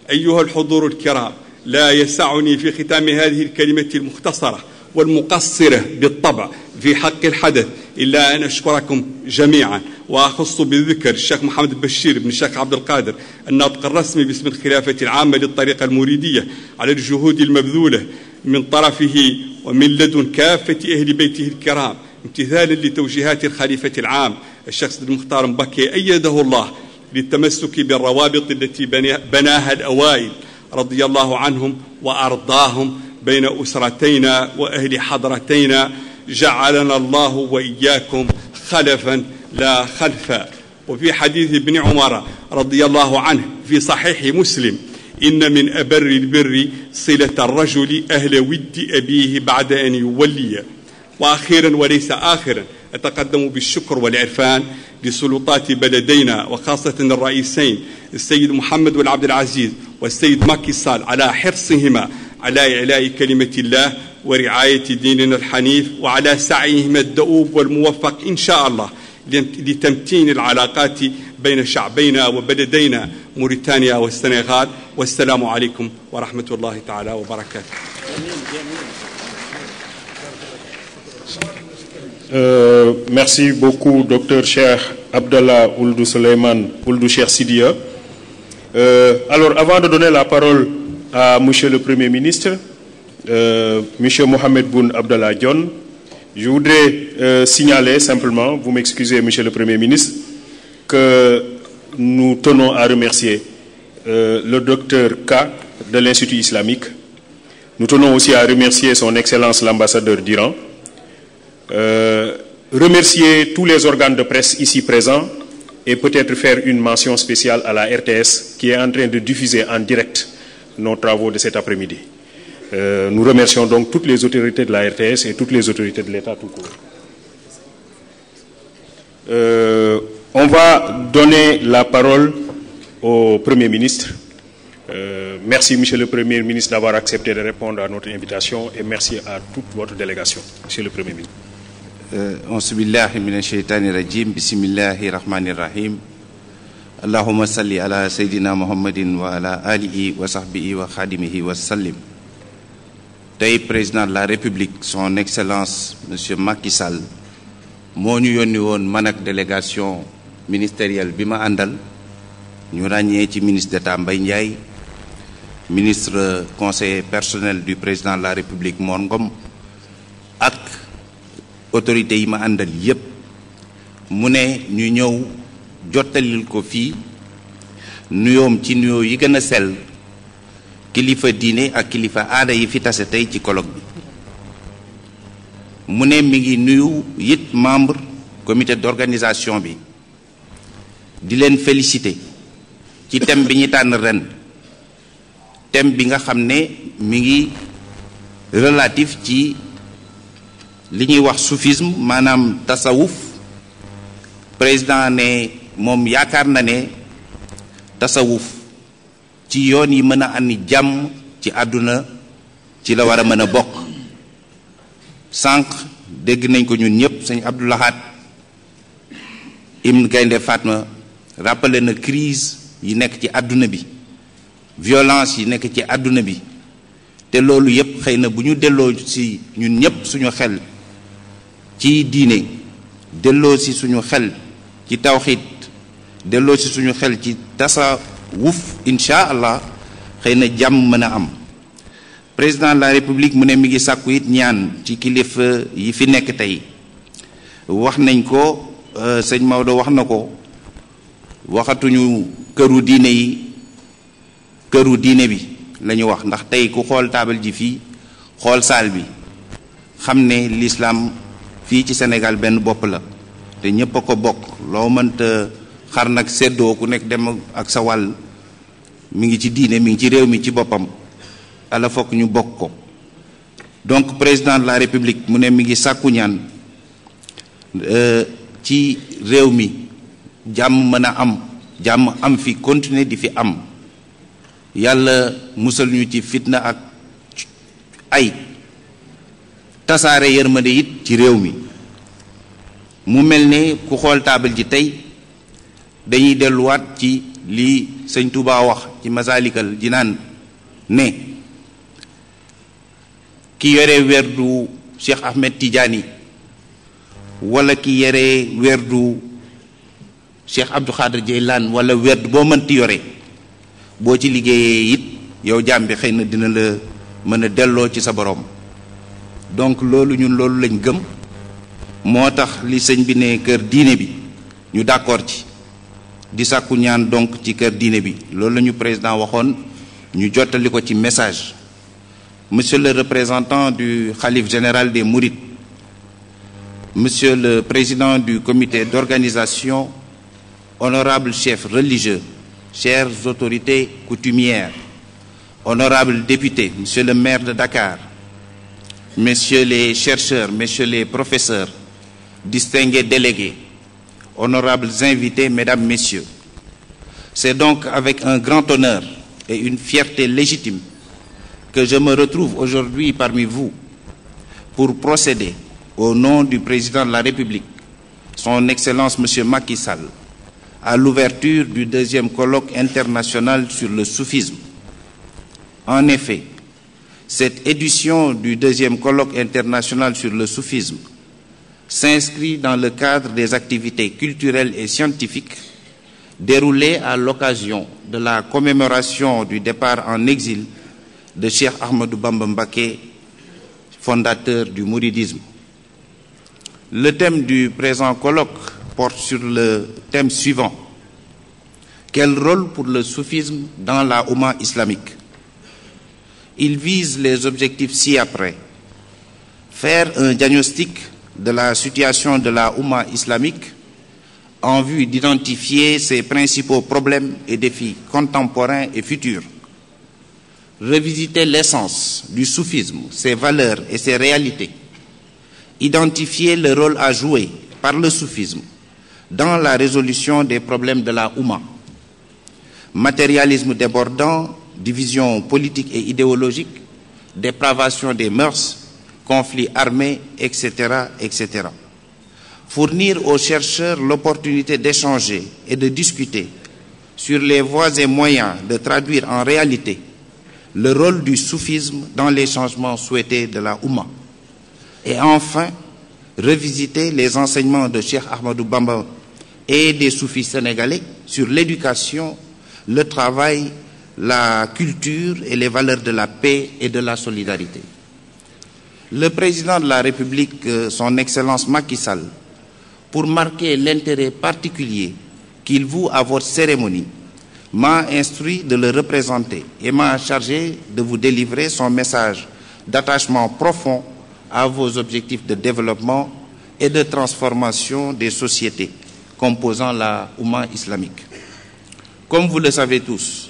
أيها الحضور الكرام، لا يسعني في ختام هذه الكلمة المختصرة والمقصرة بالطبع في حق الحدث إلا أن أشكركم جميعا، وأخص بالذكر الشيخ محمد بشير بن الشيخ عبد القادر الناطق الرسمي باسم الخلافة العامة للطريقة المريدية على الجهود المبذولة من طرفه ومن لدن كافة أهل بيته الكرام، امتثالا لتوجيهات الخليفة العام الشيخ سيد المختار مبكي أيده الله للتمسك بالروابط التي بناها الأوائل رضي الله عنهم وأرضاهم بين أسرتينا وأهل حضرتينا، جعلنا الله وإياكم خلفا لا خلفا. وفي حديث ابن عمر رضي الله عنه في صحيح مسلم: إن من أبر البر صلة الرجل أهل ود أبيه بعد أن يولي. وأخيرا وليس آخرا أتقدم بالشكر والعرفان لسلطات بلدينا وخاصة الرئيسين السيد محمد والعبد العزيز والسيد ماكي سال على حرصهما على إعلاء كلمة الله ورعاية ديننا الحنيف، وعلى سعيهما الدؤوب والموفق إن شاء الله لتمتين العلاقات بين شعبينا وبلدينا موريتانيا والسنغال. والسلام عليكم ورحمة الله تعالى وبركاته.
Merci beaucoup, Dr Cheikh Abdallah Ould Souleymane Ould Cheikh Sidia. Alors, avant de donner la parole à Monsieur le Premier ministre, Monsieur Mohamed Boun Abdallah Dionne, je voudrais signaler simplement, vous m'excusez Monsieur le Premier ministre, que nous tenons à remercier le docteur K de l'Institut islamique. Nous tenons aussi à remercier son Excellence l'ambassadeur d'Iran. Remercier tous les organes de presse ici présents et peut-être faire une mention spéciale à la RTS qui est en train de diffuser en direct nos travaux de cet après-midi. Nous remercions donc toutes les autorités de la RTS et toutes les autorités de l'État tout court. On va donner la parole au Premier ministre. Merci, Monsieur le Premier ministre, d'avoir accepté de répondre à notre invitation et merci à toute votre délégation, Monsieur le Premier ministre.
أعوذ بالله من الشيطان الرجيم بسم الله الرحمن الرحيم اللهم صل على سيدنا محمد وعلى آله وصحبه وخادمه وسلم. Tey président de la République son excellence monsieur Macky Sall moo ñu yónni woon man ak délégation ministérielle bi ma àndal ñu ràññee ci ministre d'État Mbaye Ndiaye, ministre conseiller personnel du président de la République Mor Ngom ak autorité yi ma àndal yépp mu ne ñu ñëw jottalil ko fii nuyoom ci nuyoo yi gën a sell kilifa diine ak kilifa aada yi fi tase tey ci colloque bi. mu ne mi ngi nuyu it membre comité d'organisation bi di leen féliciter ci thème bi ñu tànn ren, thème bi nga xam ne mi ngi relatif ci li ñuy wax soufisme maanaam tasawuf. président ne moom yaakaar na ne tasawuf ci yoon yi mën a andi jàmm ci àdduna ci la war a mën a bokk. sànq dégg nañ ko ñun ñëpp sëñ Abdou Lahad Ibn Gaynde Fatma rappelé na crise yi nekk ci àdduna bi, violence yi nekk ci àdduna bi, te loolu yëpp xëy na bu ñu delloo si ñun ñëpp suñu xel ci diine, delloo si suñu xel ci tawxiid, delloo si suñu xel ci tasawuf incha allah xëy na jàmm mën a am. président de la république mu ne mi ngi sàkku it ñaan ci kilifa yi fi nekk tey. wax nañ ko sëñ Maodo wax na ko, waxatuñu këru diine yi, këru diine bi la ñu wax, ndax tey ku xool taabal ji fii xool saal bi xam ne l'islam fii ci Sénégal benn bopp la te ñépp a ko bokk. loo mënta xar nag seddoo ku nekk dem ak sa wàll, mi ngi ci diine, mi ngi ci réew mi ci boppam, ala fokk ñu bokk ko. donc président de la république mu ne mi ngi sàkku ñaan ci réew mi jàmm mën a am, jàmm am fi, continuer di fi am, yàlla musal ñu ci fitna ak ay tasaare yërmande it ci réew mi. mu mel ne ku xool taabal ji tey dañuy delluwaat ci li sëñ Touba wax ci Masaalikal Jinaan ne ki yore werdu Cheikh Ahmed Tidiane wala ki yore werdu Cheikh Abdou Khadir Jeylaan wala werd boo mënti yore boo ci liggéeyee it yow jaam bi xëy na dina la mën a delloo ci sa borom. donc loolu ñun loolu lañ gëm moo tax li sëñ bi ne kër diine bi ñu d'accord ci di sàkku ñaan donc ci kër diine bi loolu la ñu président waxoon ñu jottali ko ci message. Monsieur le représentant du khalife général des Mourides, Monsieur le président du comité d'organisation, honorables chefs religieux, chères autorités coutumières, honorables députés, Monsieur le maire de Dakar, Messieurs les chercheurs, Messieurs les professeurs, distingués délégués, honorables invités, Mesdames, Messieurs, c'est donc avec un grand honneur et une fierté légitime que je me retrouve aujourd'hui parmi vous pour procéder au nom du président de la République, son Excellence M. Macky Sall, à l'ouverture du 2e colloque international sur le soufisme. En effet, cette édition du 2e colloque international sur le soufisme s'inscrit dans le cadre des activités culturelles et scientifiques déroulées à l'occasion de la commémoration du départ en exil de Cheikh Ahmadou Bamba Mbacké, fondateur du mouridisme. Le thème du présent colloque porte sur le thème suivant: quel rôle pour le soufisme dans la Oumma islamique? Il vise les objectifs ci-après: faire un diagnostic de la situation de la Oumma islamique en vue d'identifier ses principaux problèmes et défis contemporains et futurs, revisiter l'essence du soufisme, ses valeurs et ses réalités, identifier le rôle à jouer par le soufisme dans la résolution des problèmes de la Oumma, matérialisme débordant, division politique et idéologique, dépravation des mœurs, conflits armés, etc., etc. Fournir aux chercheurs l'opportunité d'échanger et de discuter sur les voies et moyens de traduire en réalité le rôle du soufisme dans les changements souhaités de la Oumma. Et enfin, revisiter les enseignements de Cheikh Ahmadou Bamba et des soufis sénégalais sur l'éducation, le travail, la culture et les valeurs de la paix et de la solidarité. Le président de la République, son Excellence Macky Sall, pour marquer l'intérêt particulier qu'il voue à votre cérémonie, m'a instruit de le représenter et m'a chargé de vous délivrer son message d'attachement profond à vos objectifs de développement et de transformation des sociétés composant la Oumma islamique. Comme vous le savez tous,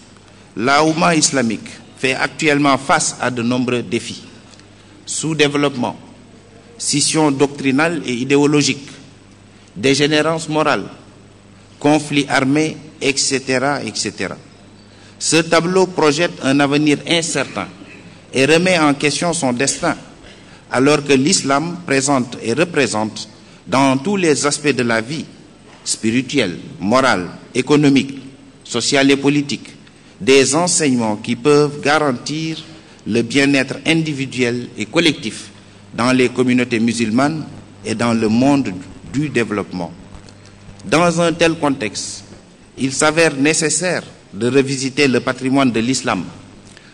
la Oumma islamique fait actuellement face à de nombreux défis: sous-développement, scission doctrinale et idéologique, dégénérescence morale, conflits armés, etc., etc. Ce tableau projette un avenir incertain et remet en question son destin, alors que l'islam présente et représente dans tous les aspects de la vie, spirituelle, morale, économique, sociale et politique, des enseignements qui peuvent garantir le bien-être individuel et collectif dans les communautés musulmanes et dans le monde du développement. Dans un tel contexte, il s'avère nécessaire de revisiter le patrimoine de l'islam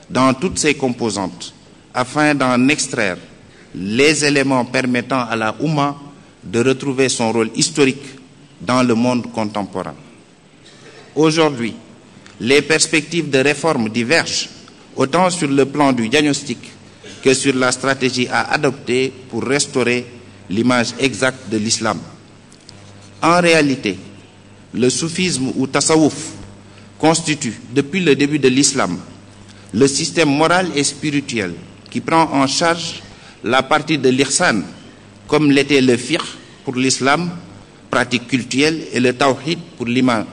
dans toutes ses composantes afin d'en extraire les éléments permettant à la Oumma de retrouver son rôle historique dans le monde contemporain. Aujourd'hui, les perspectives de réforme divergent autant sur le plan du diagnostic que sur la stratégie à adopter pour restaurer l'image exacte de l'islam. En réalité, le soufisme ou tasawwuf constitue, depuis le début de l'islam, le système moral et spirituel qui prend en charge la partie de l'ihsan, comme l'était le fiqh pour l'islam, pratique cultuelle, et le tawhid pour l'iman.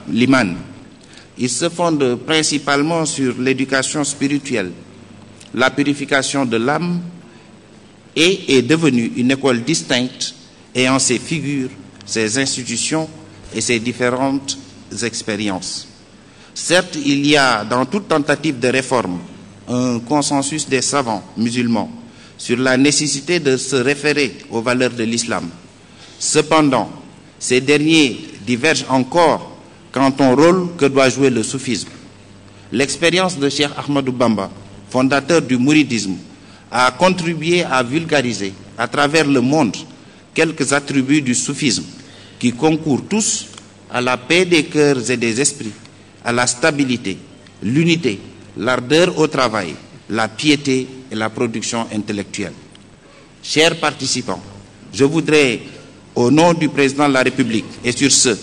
Il se fonde principalement sur l'éducation spirituelle, la purification de l'âme, et est devenu une école distincte ayant ses figures, ses institutions et ses différentes expériences. Certes, il y a dans toute tentative de réforme un consensus des savants musulmans sur la nécessité de se référer aux valeurs de l'islam. Cependant, ces derniers divergent encore quant au rôle que doit jouer le soufisme. L'expérience de Cheikh Ahmadou Bamba, fondateur du mouridisme, a contribué à vulgariser à travers le monde quelques attributs du soufisme qui concourent tous à la paix des cœurs et des esprits, à la stabilité, l'unité, l'ardeur au travail, la piété et la production intellectuelle. Chers participants, je voudrais, au nom du président de la République et sur ce,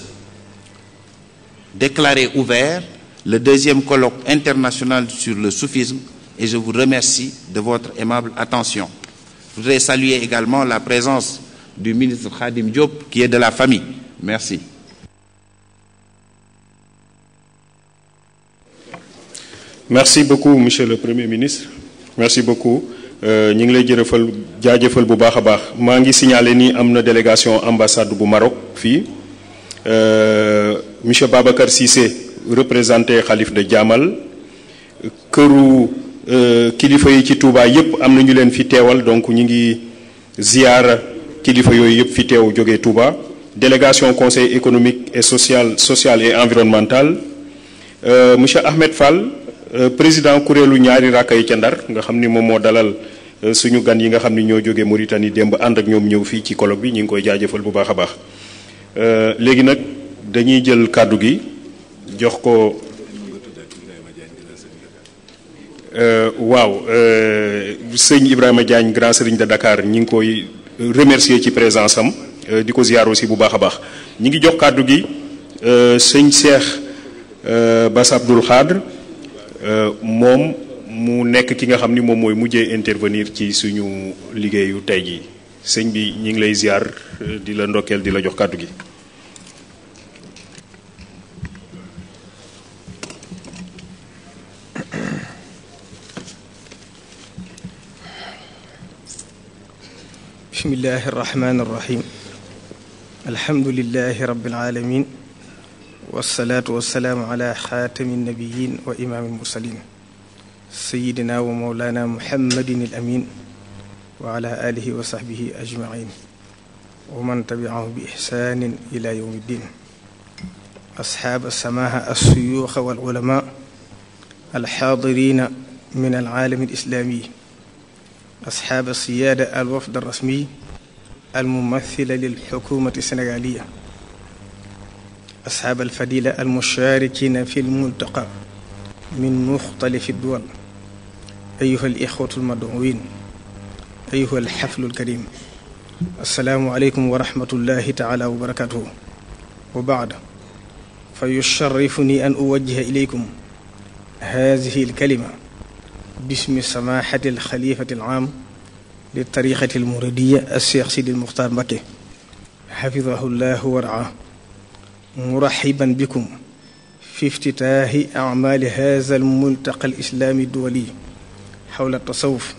déclarer ouvert le deuxième colloque international sur le soufisme et je vous remercie de votre aimable attention. Je voudrais saluer également la présence du ministre Khadim Diop qui est de la famille. Merci.
Merci beaucoup, monsieur le Premier ministre. Merci beaucoup. Ñu ngi lay jaajëfal bu baax a baax maa ngi signaler ni am na délégation ambassade bu Maroc fii monsieur Babacar Cissé représenté xalif de Jaamal këru kilifa yi ci Touba yépp am na ñu leen fi teewal donc ñu ngi ziyaara kilifa yooyu yépp fi teew jógee Touba délégation conseil économique et social et environnemental monsieur Ahmed Fall président kuréelu ñaari rakka yi ca Ndar nga xam ni moom moo dalal suñu gan yi nga xam ni ñoo jógee Mauritanie démb ànd ak ñoom ñëw fii ci colloque bi ñu ngi koy jaajëfal bu baax a baax léegi nag dañuy jël kàddu gi jox ko waaw sëñ Ibrahima Diagne grand sëriñ de Dakar ñi ngi koy remercier ci présence am di ko ziar aussi bu baax a baax ñi ngi jox kàddu gi sëñ Cheikh Bass Abdoul Khadr moom mu nekk ki nga xam ni moom mooy mujjee intervenir ci suñu liggéeyu tey ji sëñ bi ñi ngi lay ziar di la ndokkeel di la jox kàddu gi
bismillahi irrahmani irrahim alhamdulilahi rabbil alamin wasalaatu wasalaamu ala xaatami nabiyin wa imaami almursalin sayidina wa mawlana muhammadin al amin wa ala alihi wa sahbihi ajmain wa man tabiahu bi ixsanin ila yawmi ddin asxaab alsamaha alsuyuuxa walulama alxaadirina min alaalami alislami أصحاب السيادة الوفد الرسمي الممثل للحكومة السنغالية أصحاب الفضيلة المشاركين في الملتقى من مختلف الدول أيها الإخوة المدعوين أيها الحفل الكريم السلام عليكم ورحمة الله تعالى وبركاته وبعد فيشرفني أن أوجه إليكم هذه الكلمة باسم سماحة الخليفة العام للطريقة المريدية الشيخ سيدي المختار مكي حفظه الله ورعاه مرحبا بكم في افتتاح أعمال هذا الملتقى الإسلامي الدولي حول التصوف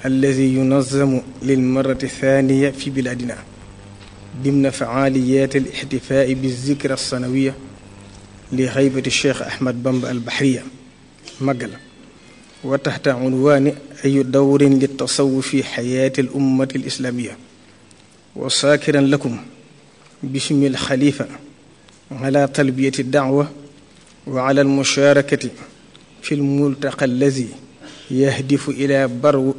الذي ينظم للمرة الثانية في بلادنا ضمن فعاليات الاحتفاء بالذكرى السنوية لغيبة الشيخ أحمد بامبا البحرية مقل وتحت عنوان أي دور للتصوف في حياة الأمة الإسلامية وشاكرا لكم باسم الخليفة على تلبية الدعوة وعلى المشاركة في الملتقى الذي يهدف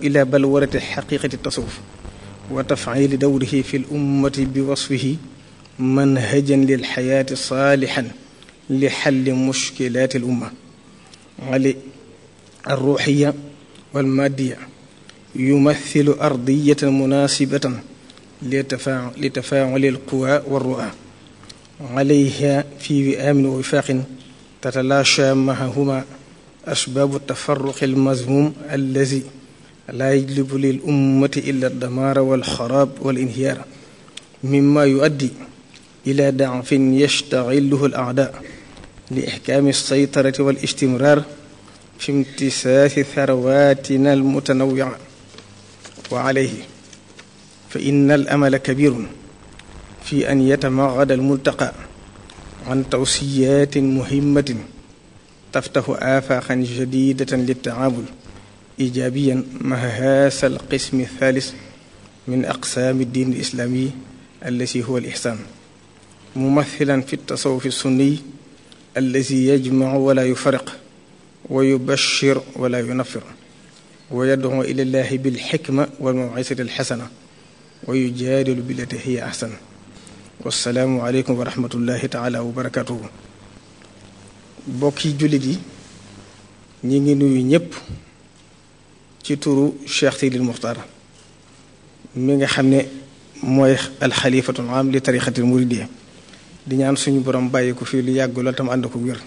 إلى بلورة حقيقة التصوف وتفعيل دوره في الأمة بوصفه منهجا للحياة صالحا لحل مشكلات الأمة الروحية والمادية يمثل أرضية مناسبة لتفاعل القوى والرؤى عليها في وئام ووفاق تتلاشى معهما أسباب التفرق المذموم الذي لا يجلب للأمة إلا الدمار والخراب والانهيار مما يؤدي إلى ضعف يشتغله الأعداء لإحكام السيطرة والاستمرار في امتساس ثرواتنا المتنوعة وعليه فإن الأمل كبير في أن يتمغد الملتقى عن توصيات مهمة تفتح آفاقا جديدة للتعامل إيجابيا مع هذا القسم الثالث من أقسام الدين الإسلامي الذي هو الإحسان، ممثلا في التصوف السني الذي يجمع ولا يفرق ويبشر ولا ينفر ويدعو إلى الله بالحكمة والموعظة الحسنة ويجادل بالتي هي أحسن. والسلام عليكم ورحمة الله تعالى وبركاته. bokki jullit yi ñi ngi nuyu ñëpp ci turu Cheikh Sidil Muxtaar mi nga xam ne mooy alxalifatul am li tarixatil muridiyya di ñaan suñu borom bàyyi ko fii lu yàgg lool tam ànd ko wér.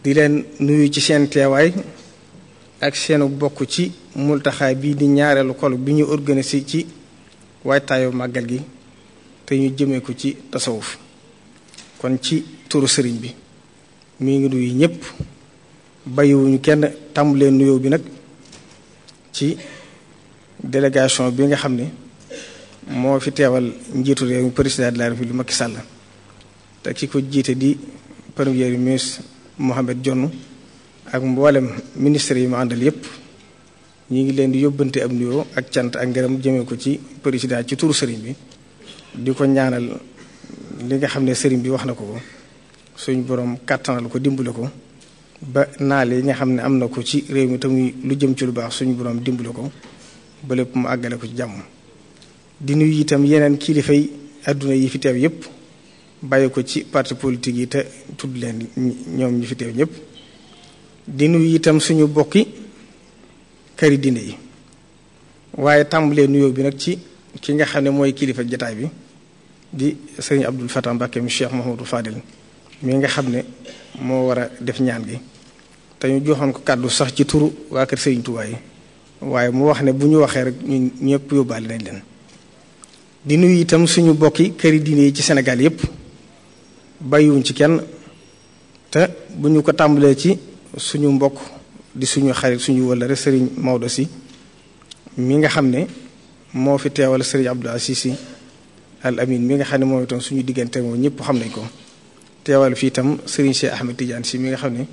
di leen nuyu ci seen teewaay ak seenu bokk ci multaxaa bii di ñaareelu kol bi ñu organisé ci waajtaayu màggal gi te ñu jëmee ko ci tasawuf. kon ci turu sëriñ bi mi ngi nuyu ñëpp bàyyiwuñu kenn tàmbalee nuyoo bi nag ci délégation bi nga xam ne moo fi teewal njiitu réew mi président de la République Macky Sall te ki ko jiite di premier ministre Mohamed Dionne ak mboolem ministre yi mu àndal yépp ñi ngi leen di yóbbante am nuyoo ak cant ak ngërëm jëmee ko ci président ci turu sëriñ bi di ko ñaanal li nga xam ne sëriñ bi wax na ko suñu borom kàttanal ko dimbale ko ba naal yi nga xam ne am na ko ci réew mi tamuy lu jëm ci lu baax suñu borom dimbale ko ba lépp mu àggale ko ci jàmm. di nuyu itam yeneen kilifay adduna yi fi teew yépp bàyyi ko ci parti politique yi te tudd leen ñoom ñi fi teew ñëpp. di nuyu itam suñu bokki këri diine yi waaye tàmbalee nuyoo bi nag ci ki nga xam ne mooy kilifa jataay bi di sëriñ Abdul Fatah Mbacké mi Cheikh Mouhamadou Fadil mi nga xam ne moo war a def ñaan gi te ñu joxoon ko kàddu sax ci turu waa kër Sëriñ Tuubaa yi waaye mu wax ne bu ñu waxee rek ñun ñëpp yóbbaale nañ leen. di nuyu itam suñu bokki këri diine yi ci Sénégal yépp bàyyiwuñ ci kenn te bu ñu ko tàmbalee ci suñu mbokk di suñu xarit suñu wëllëre sëriñ Maodo Sy mi nga xam ne moo fi teewal sëriñ Abdou Aziz Sy Al Amin mi nga xam ne moom itam suñu diggante moom ñëpp xam nañ ko teewal fii itam sëriñ Cheikh Ahmed Tidiane Sy mi nga xam ne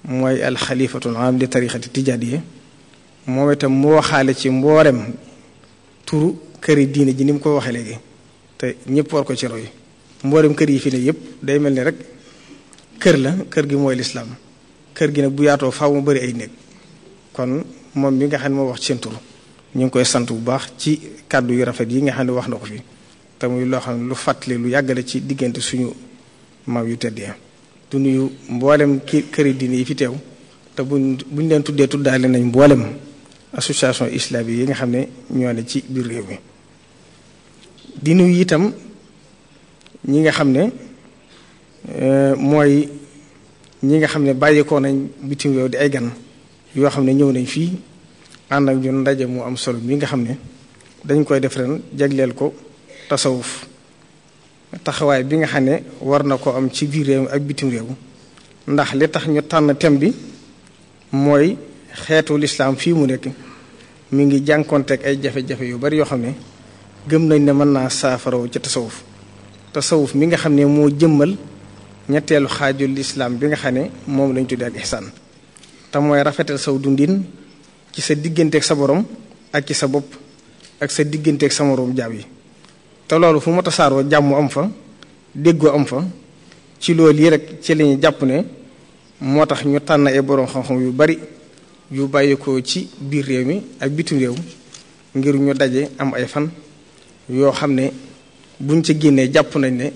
mooy alxalifatul am li tarixati tijaaniyya moom itam mu waxaale ci mboolem turu këri diine ji ni mu ko waxee léegi te ñëpp war ko ci roy mboolem kër yi fi ne yëpp day mel ni rek kër la kër gi mooy lislaam kër gi nag bu yaatoo faaw mu bari ay néeg kon moom mi nga xam ne moo wax ci seen tur ñu ngi koy sant bu baax ci kàddu yu rafet yi nga xam ne wax na ko fi te muy loo xam ne lu fàttali lu yàggale ci diggante suñu maam yu tedd ya du nuyu mboolem këri diine yi fi teew te buñ leen tuddee tuddaale nañ mboolem association islamique yi nga xam ne ñoo ne ci biir réew mi. di nuyu itam ñi nga xam ne mooy ñi nga xam ne bàyyeekoo nañ bitim réew di ay gan yoo xam ne ñëw nañ fii ànd ak ñun ndaje mu am solo mi nga xam ne dañ koy def ren jagleel ko tasawuf taxawaay bi nga xam ne war na ko am ci biir réew ak bitim réew ndax li tax ñu tànn thème bi mooy xeetu lislaam fii mu nekk mi ngi jànkonteeg ay jafe-jafe yu bari yoo xam ne gëm nañ ne mën naa saafaraw ci tasawuf mi nga xam ne moo jëmmal ñetteelu xaaju lislaam bi nga xam ne moom lañ tuddee ak ihsaan te mooy rafetal saw dundin ci sa digganteeg sa borom ak ci sa bopp ak sa digganteeg sa moroom jaam yi te loolu fu mu tasaaroo jàmm am fa déggoo am fa ci loolu yi rek ci lañuy jàpp ne moo tax ñu tànn ay borom xam-xam yu bari yu bàyyikoo ci biir réew mi ak bitim réew ngir ñu daje am ay fan yoo xam ne buñ ci génnee jàpp nañ ne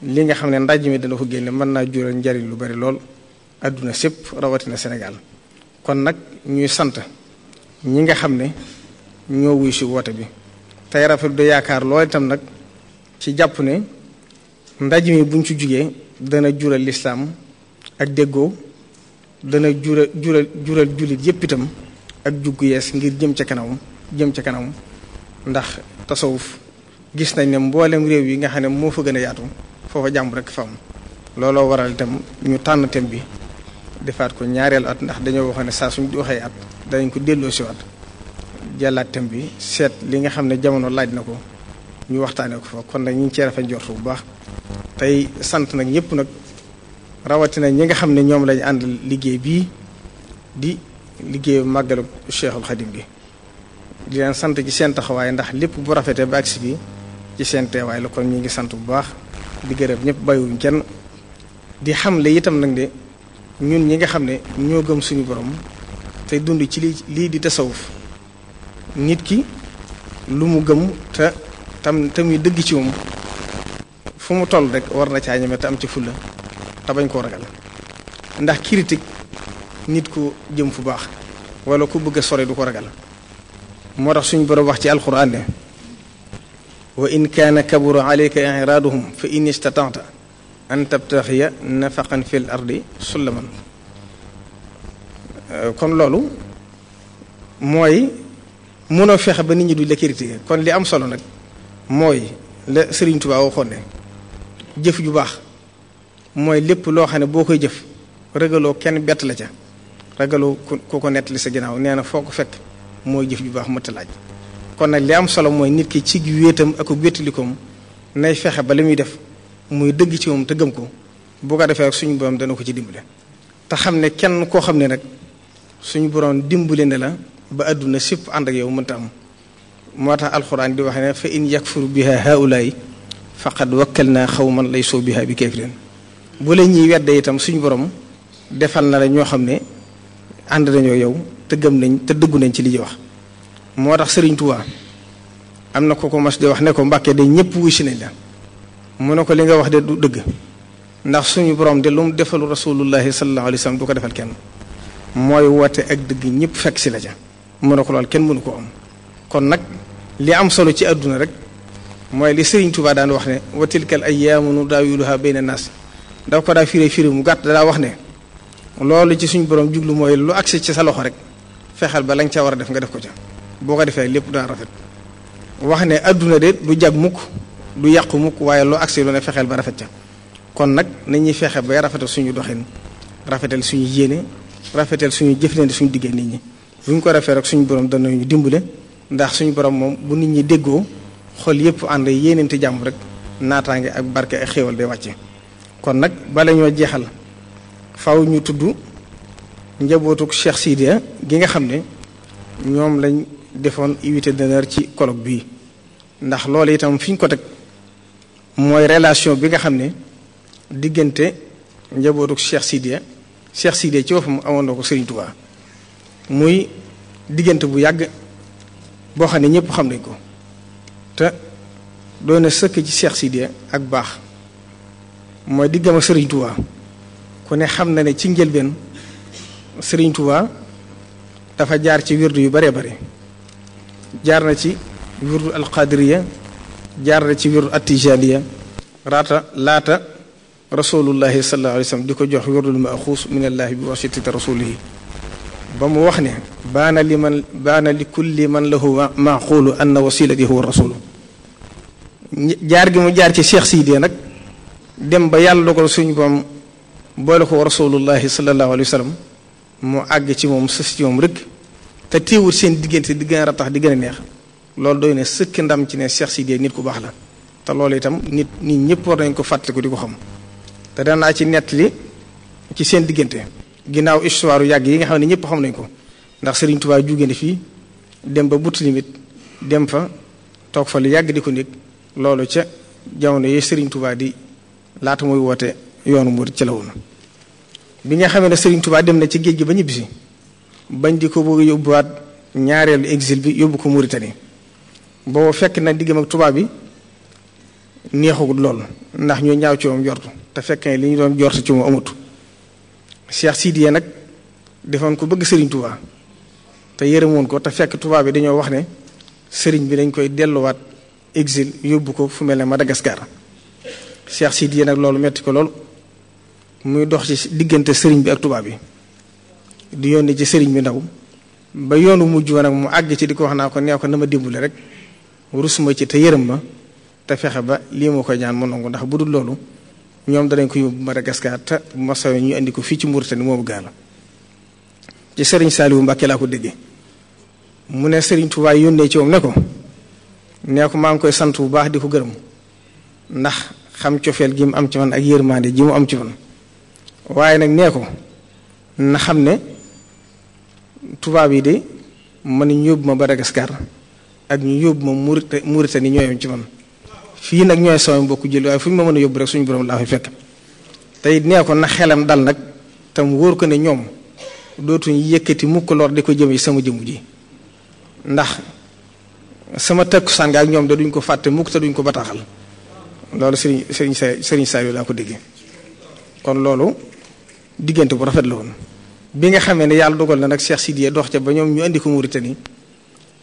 li nga xam ne ndaje mi dana ko génne mën naa jural njariñ lu bari lool àdduna sépp rawatina Sénégal kon nag ñuy sant ñi nga xam ne ñoo wuy si woote bi tey rafet du yaakaar lool itam nag ci jàpp ne ndaje mi buñ ci jugee dana jural lislaam ak déggoo dana jural jullit yépp itam ak juggu yees ngir jëm ca kanam ndax tasawuf gis nañ ne mboolem réew yi nga xam ne moo fa gën a yaatu foofa jàmm rek fa am looloo waral itam ñu tànn thème bi defaat ko ñaareel at ndax dañoo waxoon ne saa suñ waxee at danañ ko delloo si waat jàllaat thème bi seet li nga xam ne jamono laaj na ko ñu waxtaanee ko fa kon nag ñu ngi cee rafet njort bu baax tey sant nag ñëpp nag rawatina ñi nga xam ne ñoom lañu ànd liggéey bii di liggéeyu màggalu Cheikhul Khadim bi di leen sant ci seen taxawaay ndax lépp bu rafetee ba agsi bi ci seen teewaay la kon ñu ngi sant bu baax di gërëm ñëpp bàyyiwuñ kenn di xamle itam nag de ñun ñi nga xam ne ñoo gëm suñu borom te dund ci lii di tasawuf nit ki lu mu gëm te muy dëgg ci moom fu mu toll rek war na caa ñeme te am ci fulla te bañ koo ragal ndax critique nit ku jëm fu baax wala ku bëgg a sore du ko ragal moo tax suñu borom wax ci alquran ne wa in kaana kabura alayka iraaduhum fa in istata'ta an tabtaxiya nafaqan fil ardi sullaman kon loolu mooy mënoo fexe ba nit ñi du la critiquer kon li am solo nag mooy la Sëriñ Tuubaa waxoon ne jëf ju baax mooy lépp loo xam ne boo koy jëf ragaloo kenn bett la ca ragaloo ku ko nettali sa ginnaaw nee na foo ko fekk mooy jëf ju baax mëtta laaj kon nag li am solo mooy nit ki ci wéetam ak wéttalikoom nay fexe ba li muy def muy dëgg ci moom te gëm ko bu ko defee rek suñu borom dana ko ci dimbale te xam ne kenn koo xam ne nag suñu borom dimbale ne la ba àdduna sépp ànd ak yow mënta am moo tax alxuraan di wax ne fa in yakfuru biha haulaay faqad wakkalna xawman laysu biha bi kafirin bu la ñuy wedde itam suñu borom defal na la ñoo xam ne ànd nañoo yow te gëm nañ te dëggu nañ ci li ñuy wax moo tax Sëriñ Tuubaa am na ko mas di wax ne ko Mbàkke de ñëpp wuy si nañ la mu ne ko li nga wax de du dëgg ndax suñu borom de lu mu defalu rasulullahi sallallahu alayhi wa sallam du ko defal kenn mooy woote ak dëgg ñëpp fekk si la ca mu ne ko lool kenn mënu ko am kon nag li am solo ci àdduna rek mooy li Sëriñ Tuubaa daan wax ne wa tilkal ayyaamu nudaawiluhaa bayna naas daw ko daa firi mu gàtt daa wax ne loolu ci suñu borom jublu mooy lu agsi ci sa loxo rek fexeel ba lañ ca war a def nga def ko ca boo ko defee lépp dana rafet wax ne àdduna de du jag mukk du yàqu mukk waaye lu agsi lu ne fexeel ba rafet ca kon nag nañuy fexe bay rafetal suñu doxin rafetal suñu yéene rafetal suñu jëflante suñu diggante nit ñi bu ñu ko defee rek suñu borom danañu dimbale ndax suñu borom moom bu nit ñi déggoo xol yépp ànd yéeneente jàmm rek naataange ak barke ak xéewal day wàcce kon nag bala ñoo jeexal faw ñu tudd njabootuk Cheikh Sidiya gi nga xam ne ñoom lañ defoon invité d'honneur ci colloque bii ndax loolu itam fi ñu ko teg mooy relation bi nga xam ne diggante njabootuk Cheikh Sidiya ci boppam amoon na ko Serigne Touba muy diggante bu yàgg boo xam ne ñëpp xam nañ ko te doon na sëkk ci Cheikh Sidiya ak baax mooy diggam ak Serigne Touba ku ne xam na ne ci njëlbeen Serigne Touba dafa jaar ci wirdu yu baree bare jaar na ci wirdu alqadiriya jaar na ci wirdu attijaniya laata rasulullahi sallallahu alayhi wa sallam di ko jox wirdul maaxuus minallahi bi wasitati rasulihi ba mu wax ne baana li kulli man lahu maaxuulu anna wasilati huwa rasulu jaar gi mu jaar ci Cheikh Sidiya nag dem ba yàlla dogal suñu boom boole ko rasulullahi sallallahu alayhi wa sallam mu àgg ci moom sës ci moom rek te téewul seen diggante di gën a ratax di gën a neex loolu doy ne sëkk ndam ci ne Cheikh Sidiya nit ku baax la te loolu itam nit ñëpp war nañ ko fàttaliku di ko xam te danaa ci nettali ci seen diggante ginnaaw histoire yàgg yi nga xam ne ñëpp xam nañ ko ndax Serigne Touba jóge na fii dem ba but limit dem fa toog fa lu yàgg di ko nekk loolu ca jamono yi Serigne Touba di laata muy woote yoonu murid ca la woon bi nga xamee ne Serigne Touba dem na ci géej gi ba ñibbisi bañ di ko bëgg yóbbuwaat ñaareelu exil bi yóbbu ko Mauritanie boobu fekk na diggam ak tubaab bi neexagul lool ndax ñoo ñaaw ci moom jortu te fekk ne li ñu doon jortu ci moom amut Cheikh Sidiya nag defoon ko bëgg Serigne Touba te yërëmoon ko te fekk tubaab bi dañoo wax ne Serigne bi dañ koy delluwaat exil yóbbu ko fu mel ne Madagascar Cheikh Sidiya nag loolu metti ko lool muy dox ci diggante Serigne bi ak tubaab bi di yónni ci Serigne bi ndaw ba yoonu mujj wa nag mu àgg ci di ko wax naa ko nee ko na ma dimbale rek rusuma ci te yërëm ma te fexe ba lii moo koy ñaan mu nangu ndax bu dul loolu ñoom danañ ko yóbbu Madagascar te bu ma sawee ñu indi ko fii ci Mauritanie moomu gaal ci Serigne Saliou Mbacké laa ko déggee mu ne Serigne Touba yónnee ci moom ne ko nee ko maa ngi koy sant bu baax di ko gërëm ndax xam cofeel gi mu am ci man ak yërmande ji mu am ci man waaye nag nee ko na xam ne tubaab yi de man ñu yóbbu ma Madagascar ak ñu yóbbu ma Mauritanie ñooyam ci man fii nag ñooy sama mbokku jël waaye fu ñu ma mën a yóbbu rek suñu borom laa fay fekk tey nee ko na xelam dal nag tam wóor ko ne ñoom dootuñ yëkkati mukk lor di ko jëme sama jëmu ji ndax sama takkusaan ak ñoom da duñ ko fàtte mukk te duñ ko bataaxal loolu Serigne Saliou laa ko déggee kon loolu diggante bu rafet la woon bi nga xamee ne yàlla dogal na nag Cheikh Sidiye dox ca ba ñoom ñu indi ko Mauritanie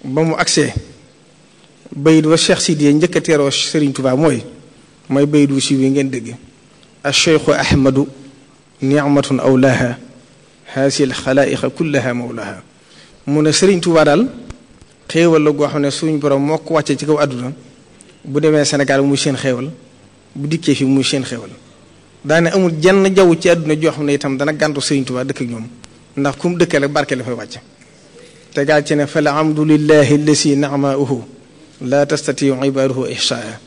ba mu agsee bayit wa Cheikh Sidiye njëkk a teeroo Serigne Touba mooy bayit wu si wi ngeen dégg acheikhu ahmadu nicmatun awlaha haasil xalaa'iqa kullaha mawlaha mu ne Serigne Touba daal xéewal la goo xam ne suñu borom moo ko wàccee ci kaw àdduna bu demee Sénégal muy seen xéewal bu dikkee fi muy seen xéewal daane amul jenn jaww ci àdduna joo xam ne itam dana gàntu Serigne Touba dëkk ak ñoom ndax ku mu dëkkee rek barke la fay wàcc te gaal ci ne fa la alhamdulillahi allasi ni'maahu la tastatiu ibaduhu ihsaa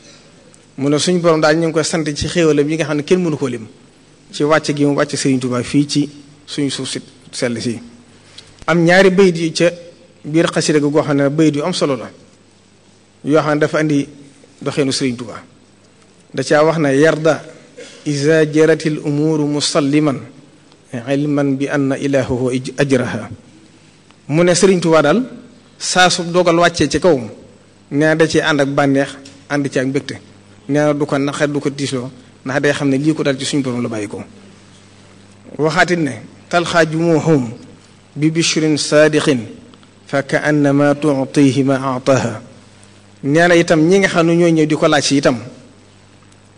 mu ne suñu borom daal ñu ngi koy sant ci xéewalam yi nga xam ne kenn mënu koo lim ci wàcc gi mu wàcc Serigne Touba fii ci suñu suuf si sell si am ñaari bayit yi ca biir xasida gi goo xam ne bayit yu am solo la yoo xam ne dafa andi doxeenu Serigne Touba da caa wax na yarda iza jaratil umuru musalliman ilman bi anna ilahuhu ajraha mu ne Serigne Touba daal saa su dogal wàccee ci kawam nee na da cee ànd ak bànneex ànd ci ak mbégte nee na du ko naqar du ko tiisloo ndax day xam ne lii ko dal ci suñu borom la bàyyi ko waxaatit ne talxaa jumuhum bi bishrin saadiqin fa ka annama tuutihi ma aataha nee na itam ñi nga xam ne ñoo ñëw di ko laaj si itam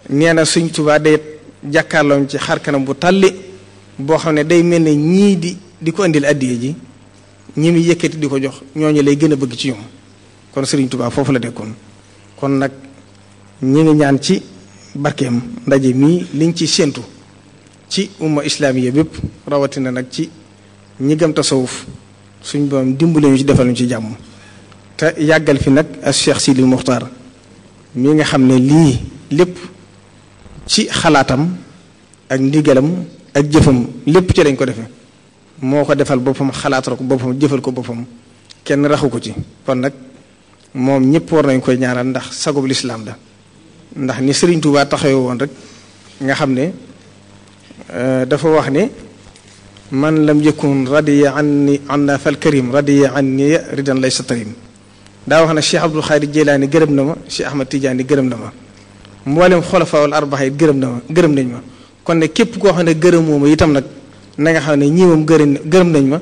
nee na Sëriñ Tuubaa day jàkkaarloom ci xar kanam bu tàlli boo xam ne day mel ne ñii di ko indil addiye ji ñi muy yëkkati di ko jox ñooñu lay gën a bëgg ci ñoom kon Sëriñ Tuubaa foofu la dekkoon kon nag ñi ngi ñaan ci barkeem ndaje mii liñ ci séentu ci umma islaamiya bépp rawatina nag ci ñi gëm tasawuf suñ borom dimbale ñu ci defal ñu ci jàmm te yàggal fi nag ak Cheikh Sidi Muxtaar mi nga xam ne lii lépp ci xalaatam ak ndigalam ak jëfam lépp ci lañ ko defee moo ko defal boppam xalaatal ko boppam jëfal ko boppam kenn raxu ko ci kon nag moom ñëpp war nañ koy ñaanal ndax sagub lislaam la ndax ni Serigne Touba taxawee woon rek nga xam ne dafa wax ne man lam yakun radiya anna fal karim radiya anni ridan laysa tarim daa wax ne Cheikh Abdul Xaadir Jeylaani gërëm na ma Cheikh Ahmad Tidiane gërëm na ma mboolem xulafaawul arbaxa it gërëm nañ ma kon ne képp koo xam ne gërëmoo ma itam nag na nga xam ne ñii moom gërëm nañ ma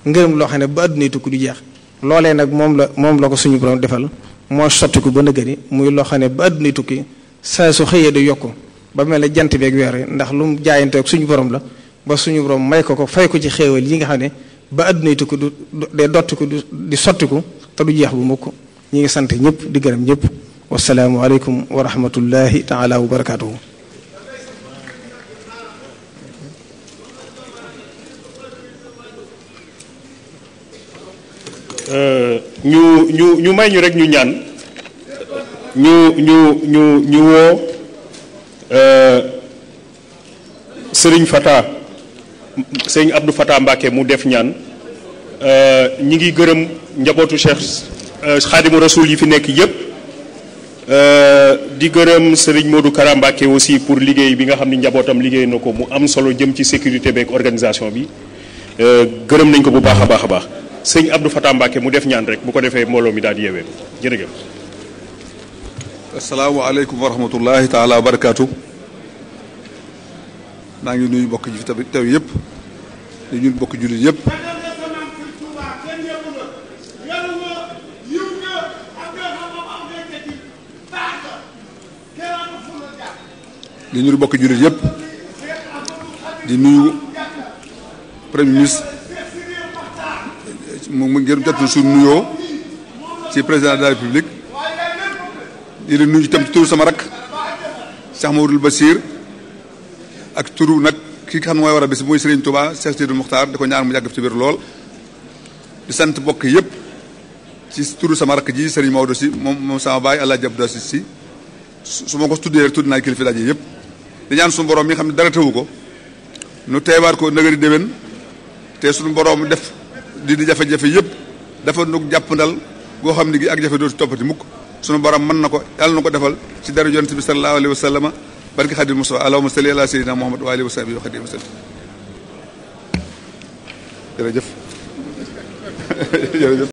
ngërëm loo xam ne ba addunay tukki du jeex loolee nag moom la ko suñu borom defal moo sotti ko ba nëgëri muy loo xam ne ba addunay tukki saa su xëyee du yokku ba mel ne jant beeg weer ndax lu mu jaayante ak suñu borom la ba suñu borom may ko fay ko ci xéewal yi nga xam ne ba addunay tukki du dee dottiku di sottiku te du jeex bu mukk ñi ngi sant ñëpp di gërëm ñëpp wasalaamu aleykum wa rahmatullahi taala wa barakaatuhu.
ñu may ñu rek ñu ñaan ñu woo Serigne Serigne Abdou Fatah Mbacké mu def ñaan ñi ngi gërëm njabootu Cheikh Khadimu Rasoul yi fi nekk yépp di gërëm Serigne Modou Kara Mbacké aussi pour liggéey bi nga xam ni njabootam liggéey na ko mu am solo jëm ci sécurité beeg organisation bi gërëm nañ ko bu baax a baax a baax sëñ Abdou Fatah Mbacké mu def ñaan rek bu ko defee mbooloo mi daal di yeewee jërëjëf.
asalaamaaleykum wa rahmatullahi taala wa barakaatu. maa ngi nuyu mbokk ji fi tamit teew yëpp di ñun mbokk jullit yëpp. di nuyu mbokk jullit yëpp di nuyu premier ministre mu ngeen jot suñu nuyoo ci président de la république di leen nuyu itam ci turu sama rakk Cheikh Mamadou Bassir ak turu nag ki xam mooy war a bis mooy Serigne Touba Cheikh Sidi Muxtaar di ko ñaan mu yàgg ci biir lool di sant mbokk yëpp ci turu sama rakk ji Serigne Maodo si moom sama baay El Hadj Abdou Assis si su ma ko tuddee rek tudd naa kilifa daje yëpp di ñaan suñu borom mi nga xam ne dara tëwu ko nu teewaat ko nëgëri déwén te suñu borom def di jafe-jafe yëpp dafa nu jàppandal goo xam ne gi ak jafe dootu toppati mukk sunu borom mën na ko yàlla na ko defal ci dara yonent bi sallallahu alayhi wa sallam barke Xadim Mustafa allahumma salli ala sayyidina Muhammad wa alihi wa sahbihi wa xadim sallam jërëjëf jërëjëf